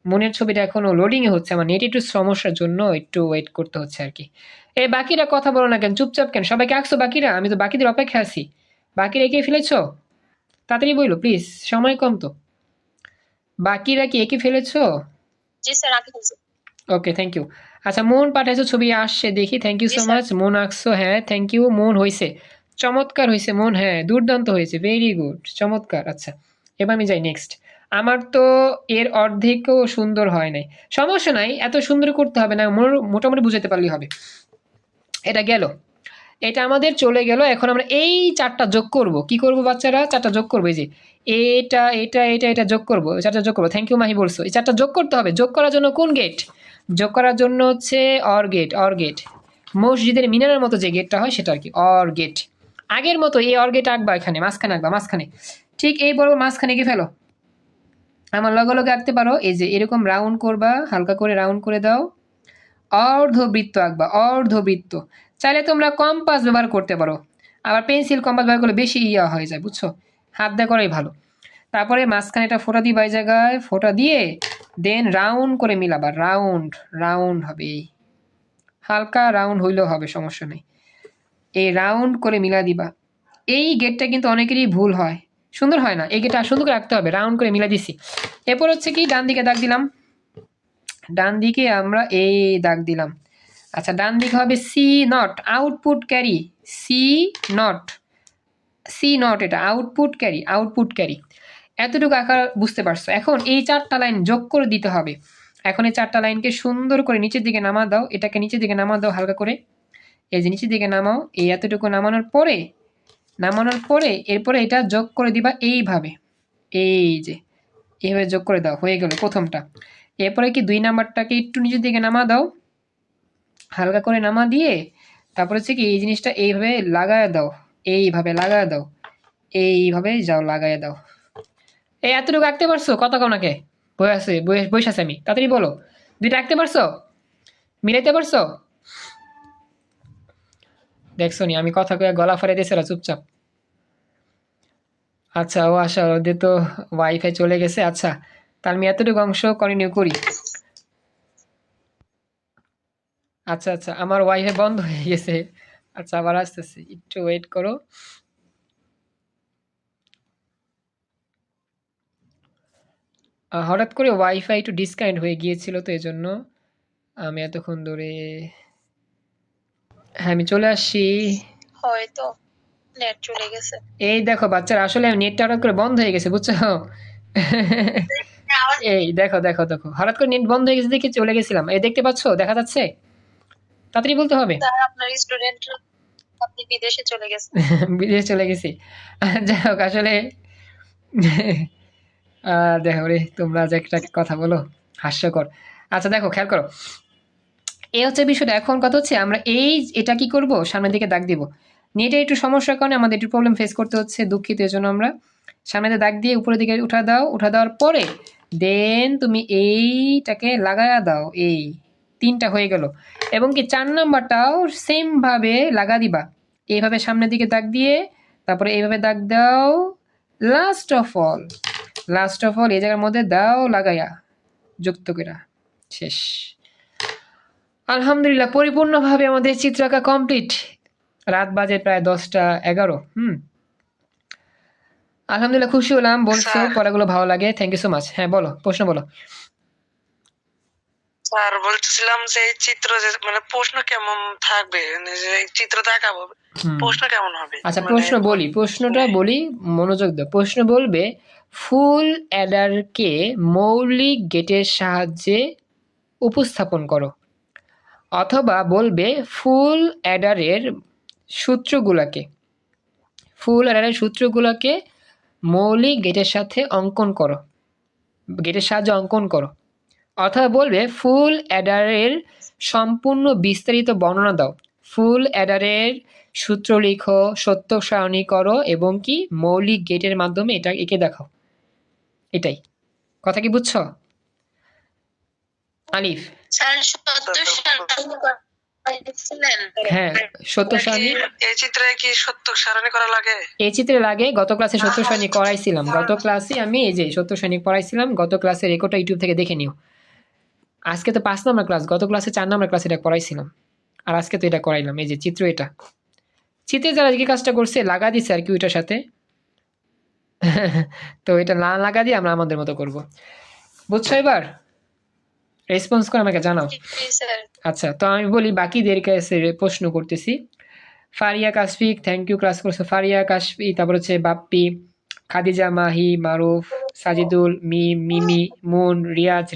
মনের ছবিটা এখনো লোডিংয়ে হচ্ছে, আমার নেট একটু সমস্যার জন্য একটু ওয়েট করতে হচ্ছে আর কি। এই বাকিরা কথা বলো না কেন, চুপচাপ কেন, সবাইকে আঁকছো বাকিরা? আমি তো বাকিদের অপেক্ষা আছি। বাকিরা এঁকে ফেলেছো? তাড়াতাড়ি বললো প্লিজ, সময় কম তো। বাকিরা কি এঁকে ফেলেছো? জি স্যার, আঁকে ফেলছি। Okay thank you. আচ্ছা মন পাঠাইছো, ছবি আসছে দেখি, থ্যাংক ইউ জি সো স্যার। মাচ। মন আঁকছো, হ্যাঁ থ্যাংক ইউ। মন হয়েছে, চমৎকার হয়েছে মন, হ্যাঁ দুর্দান্ত হয়েছে, ভেরি গুড, চমৎকার। আচ্ছা এবার আমি যাই নেক্সট। আমার তো এর অর্ধেকও সুন্দর হয় নাই, সমস্যা নাই, এত সুন্দর করতে হবে না, মোটামুটি বুঝাতে পারলেই হবে। এটা গেল, এটা আমাদের চলে গেল। এখন আমরা এই 4টা যোগ করব, কি করব বাচ্চারা, 4টা যোগ করবো, এই যে এটা এটা এটা এটা যোগ করবো, 4টা যোগ করবো। থ্যাংক ইউ মাহি বলছো, এই 4টা যোগ করতে হবে। যোগ করার জন্য কোন গেট? যোগ করার জন্য হচ্ছে অর গেট, অর গেট, মসজিদের মিনারের মতো যে গেটটা হয় সেটা আর কি, অর গেট। আগের মতো এই অর গেট আঁকবা, এখানে মাঝখানে আঁকবা, মাঝখানে, ঠিক এই বড় মাঝখানে এঁকে ফেলো। আমার লগে লগে আঁকতে পারো, এই যে এরকম রাউন্ড করবা, হালকা করে রাউন্ড করে দাও, অর্ধবৃত্ত আঁকবা, অর্ধবৃত্ত। চাইলে তোমরা কম্পাস ব্যবহার করতে পারো, আবার পেন্সিল কম্পাস ব্যবহার করলে বেশি ইয়া হয়ে যায়, বুঝছো, হাত দিয়ে করাই ভালো। তারপরে মাঝখানে একটা ফোঁটা দিবা, এই জায়গায় ফোঁটা দিয়ে দেন রাউন্ড করে মিলাবা, রাউন্ড রাউন্ড হবে, এই হালকা রাউন্ড হইলেও হবে, সমস্যা নেই, এই রাউন্ড করে মিলা দিবা। এই গেটটা কিন্তু অনেকেরই ভুল হয়, সুন্দর হয় না, এই গেটটা সুন্দর করে রাখতে হবে, রাউন্ড করে মিলা দিছি। এরপর হচ্ছে কি ডান দিকে দাগ দিলাম, ডান দিকে আমরা এই দাগ দিলাম। আচ্ছা ডান দিকে হবে C not, output carry, C not, C not, এটা আউটপুট ক্যারি, আউটপুট ক্যারি। এতটুকু আঁকা বুঝতে পারছো? এখন এই 4টা লাইন যোগ করে দিতে হবে। এখন এই 4টা লাইনকে সুন্দর করে নিচের দিকে নামা দাও, এটাকে নিচের দিকে নামা দাও হালকা করে, এই যে নিচের দিকে নামাও, এই এতটুকু নামানোর পরে এরপরে এটা যোগ করে দিবা এইভাবে, এই যে এইভাবে যোগ করে দাও, হয়ে গেল প্রথমটা। এরপরে কি 2 নাম্বারটাকে একটু নিচের দিকে নামা দাও, হালকা করে নামা দিয়ে তারপরে হচ্ছে কি এই জিনিসটা এইভাবে লাগায় দাও, এইভাবে লাগায় দাও, এইভাবে যাও লাগায় দাও। এই এতটুকু আঁকতে পারছো? কথা কও নাকে, বসে আছে আমি, তাড়াতাড়ি বলো। 2টা আঁকতে পারছো? মিলাইতে পারছো? দেখছো নি আমি কথা কয়ে গলা ফাড়ে দিয়েছিলাম চুপচাপ। আচ্ছা, ও আচ্ছা, ওদের তো ওয়াইফাই চলে গেছে। আচ্ছা, তার আমি এতটুকু অংশ কন্টিনিউ করি। আচ্ছা আচ্ছা, আমার ওয়াইফাই বন্ধ হয়ে গেছে। আচ্ছা, আবার আসতেছি, একটু ওয়েট করো। হঠাৎ করে ওয়াইফাই একটু ডিসকানেক্ট হয়ে গিয়েছিল, তো এই জন্য আমি এতক্ষণ ধরে, হ্যাঁ আমি চলে আসছি। হয়তো নেট চলে গেছে। এই দেখো বাচ্চারা, আসলে নেটটা হঠাৎ করে বন্ধ হয়ে গেছে, বুঝছো? এই দেখো দেখো দেখো, হঠাৎ করে নেট বন্ধ হয়ে গেছে দেখে চলে গেছিলাম। এই দেখতে পাচ্ছো, দেখা যাচ্ছে? তাড়াতাড়ি বলতে হবে। স্যার আপনার স্টুডেন্ট আপনি বিদেশে চলে গেছেন। বিদেশে চলে গেছি। যাই হোক, আসলে দেখো রে, তোমরা যে একটা কথা বলো, হাস্যকর। আচ্ছা দেখো, খেয়াল করো, এই হচ্ছে বিষয়টা। এখন কথা হচ্ছে আমরা এটা কি করব, সামনের দিকে দাগ দিব। নেটে একটু সমস্যার কারণে আমাদের একটু প্রবলেম ফেস করতে হচ্ছে, দুঃখিত। এর জন্য আমরা সামনে দাগ দিয়ে উপরের দিকে উঠা দাও, উঠা দেওয়ার পরে দেন তুমি এইটাকে লাগায়া দাও, এই 3টা হয়ে গেল। এবং কি 4 নাম্বারটাও সেম ভাবে লাগা দিবা, এইভাবে সামনের দিকে দাগ দিয়ে, তারপরে এইভাবে দাগ দাও। লাস্ট অফ অল এই জায়গার মধ্যে দাও লাগাইয়া, যুক্ত করা, শেষ। আলহামদুলিল্লাহ, পরিপূর্ণভাবে আমাদের চিত্র আঁকা কমপ্লিট। রাত বাজে প্রায় 10টা 11। আলহামদুলিল্লাহ, খুশি হলাম, বলছো স্যার। পড়াগুলো ভালো লাগে, থ্যাংক ইউ সো মাচ। হ্যাঁ বলো, প্রশ্ন বলো। স্যার বলছিলাম যে এই চিত্র যে মানে প্রশ্ন কেমন থাকবে, মানে যে এই চিত্র দেখাবো প্রশ্ন কেমন হবে? আচ্ছা, মানে প্রশ্ন বলি, প্রশ্নটা বলি, মনোযোগ দাও। প্রশ্ন বলবে, ফুল অ্যাডারকে মৌলিক গেটের সাহায্যে উপস্থাপন করো। অথবা বলবে ফুল অ্যাডারের সূত্রগুলোকে মৌলিক গেটের সাথে অঙ্কন করো, গেটের সাহায্যে অঙ্কন করো। অথবা বলবে ফুল অ্যাডারের সম্পূর্ণ বিস্তারিত বর্ণনা দাও। ফুল অ্যাডারের সূত্র লিখো, সত্য সারণী করো এবং কি মৌলিক গেটের মাধ্যমে এটা এঁকে দেখাও। এটাই কথা, কি বুঝছো? আলিফ? স্যার হ্যাঁ, সত্য সারণী এই চিত্রে কি সত্য সারণী করা লাগে? এই চিত্রে লাগে। গত ক্লাসে সত্য সারণী করাইছিলাম, গত ক্লাসে আমি এই যে সত্য সারণী পড়াইছিলাম, গত ক্লাসে রেকর্ডটা ইউটিউব থেকে দেখে নিও। আজকে তো 5 নম্বর ক্লাস, গত ক্লাসে 4 নম্বর ক্লাস এটা পড়াইছিলাম, আর আজকে তো এটা করাইলাম। এই যে চিত্র, এটা চিত্রে যারা আজকে কাজটা করছে লাগা দিচ্ছে আর কি ওইটার সাথে। তো এটা না লাগা দিয়ে আমরা আমাদের মতো করব, বুঝছো? এবার রেসপন্স করে আমাকে জানাও। স্যার আচ্ছা, তো আমি বলি বাকিদের কাছে প্রশ্ন করতেছি। ফারিয়া কাশফিক, থ্যাংক ইউ, ক্লাস করছো। ফারিয়া কাশফি, তারপর হচ্ছে বাপ্পি, খাদিজা, মাহি, মারুফ, সাজিদুল, মিমি, মুন, রিয়াজ,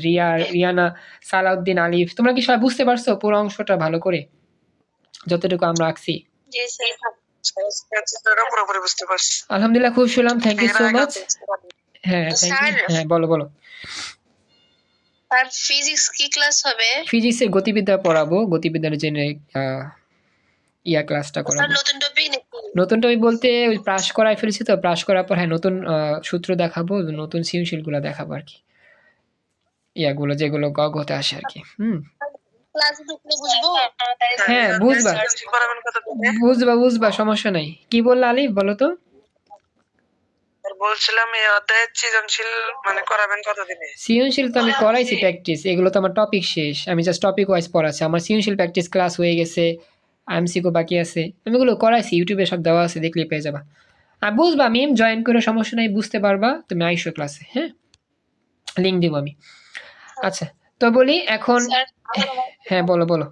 রিয়ানা, সালাউদ্দিন, আলিফ। তোমরা কি সবাই বুঝতে পারছো পুরো অংশটা ভালো করে, যতটুকু আমরা আঁকছি? জি স্যার। চিত্রটা পুরোপুরি বুঝতে পারছি। আলহামদুলিল্লাহ, খুব শুনলাম, থ্যাংক ইউ এর সো আগে মাচ। হ্যাঁ থ্যাংক ইউ। স্যার। হ্যাঁ বলো বলো। আর ফিজিক্স কি ক্লাস হবে? ফিজিক্সের গতিবিদ্যা পড়াবো, গতিবিদ্যার জেনে ক্লাসটা স্যার করাবো। নতুন টপিক নাকি? নতুন টপিক বলতে ওই প্রাস করাই ফেলেছি, তো প্রাস করার পর হ্যাঁ নতুন সূত্র দেখাবো, নতুন সৃজনশীলগুলো দেখাবো আর কি, ইয়াগুলো যেগুলো গতে আসে আর কি। ক্লাস ঢুকলে বুঝবো? হ্যাঁ বুঝবা, পড়াবেন কতদিনে? বুঝবা, সমস্যা নাই। কি বললা আলিফ, বলো তো? আর বলছিলাম এই অধ্যায়ের সৃজনশীল মানে করাবেন কতদিনে? সৃজনশীল তো আমি করাইছি প্র্যাকটিস, এগুলো তো আমার টপিক শেষ, আমি জাস্ট টপিক ওয়াইজ পড়াচ্ছি। আমার সৃজনশীল প্র্যাকটিস ক্লাস হয়ে গেছে, এমসিকিউ বাকি আছে, আমি এগুলো করাইছি, ইউটিউবে সব দেওয়া আছে, দেখলে পেয়ে যাবা। আর বুঝবা, মিম জয়েন করে সমস্যা নাই, বুঝতে পারবা তুমি আইসো ক্লাসে। হ্যাঁ, লিঙ্ক দিব আমি। আচ্ছা, তো বলি এখন। হ্যাঁ বলো বলো,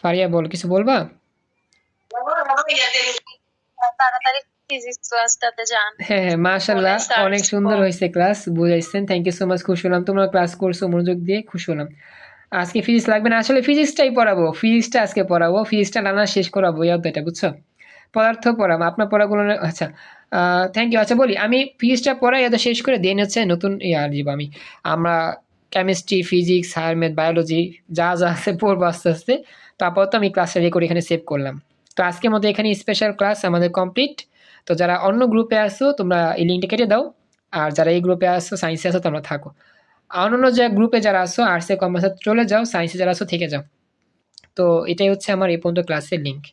ফারিয়া বলো, কিছু বলবা? তাড়াতাড়ি ফিজিক্স ক্লাসটাতে যান। হ্যাঁ হ্যাঁ, মাশাআল্লাহ, অনেক সুন্দর হয়েছে ক্লাস, বুঝাইছেন, থ্যাংক ইউ সো মাচ, খুশি হলাম। তোমরা ক্লাস করছো মনোযোগ দিয়ে, খুশি হলাম। আজকে ফিজিক্স লাগবে না, আসলে ফিজিক্সটাই পড়াবো, ফিজিক্সটা আজকে পড়াবো, ফিজিক্সটা রান্না শেষ করাবো এই অধ্যায়টা, বুঝছো? পদার্থ পড়াবো, আপনার পড়াগুলো আচ্ছা। Thank you. আচ্ছা বলি, আমি ফিজিক্সটা পড়াই এত শেষ করে দেন হচ্ছে নতুন আর দিব আমি। আমরা chemistry, physics, higher math, biology যা যা আছে পড়বো আস্তে আস্তে। তো আপাতত আমি ক্লাসটা রেকর্ড এখানে সেভ করলাম। তো আজকের মতো এখানে স্পেশাল ক্লাস আমাদের কমপ্লিট। তো যারা অন্য গ্রুপে আসো তোমরা এই লিঙ্কটা কেটে দাও, আর যারা এই গ্রুপে আসো সায়েন্সে আসো তোমরা থাকো। অন্য যে গ্রুপে যারা আসো আর্টসে কমার্সে চলে যাও, সায়েন্সে যারা আসো থেকে যাও। তো এটাই হচ্ছে আমার এই পর্যন্ত ক্লাসের লিঙ্ক।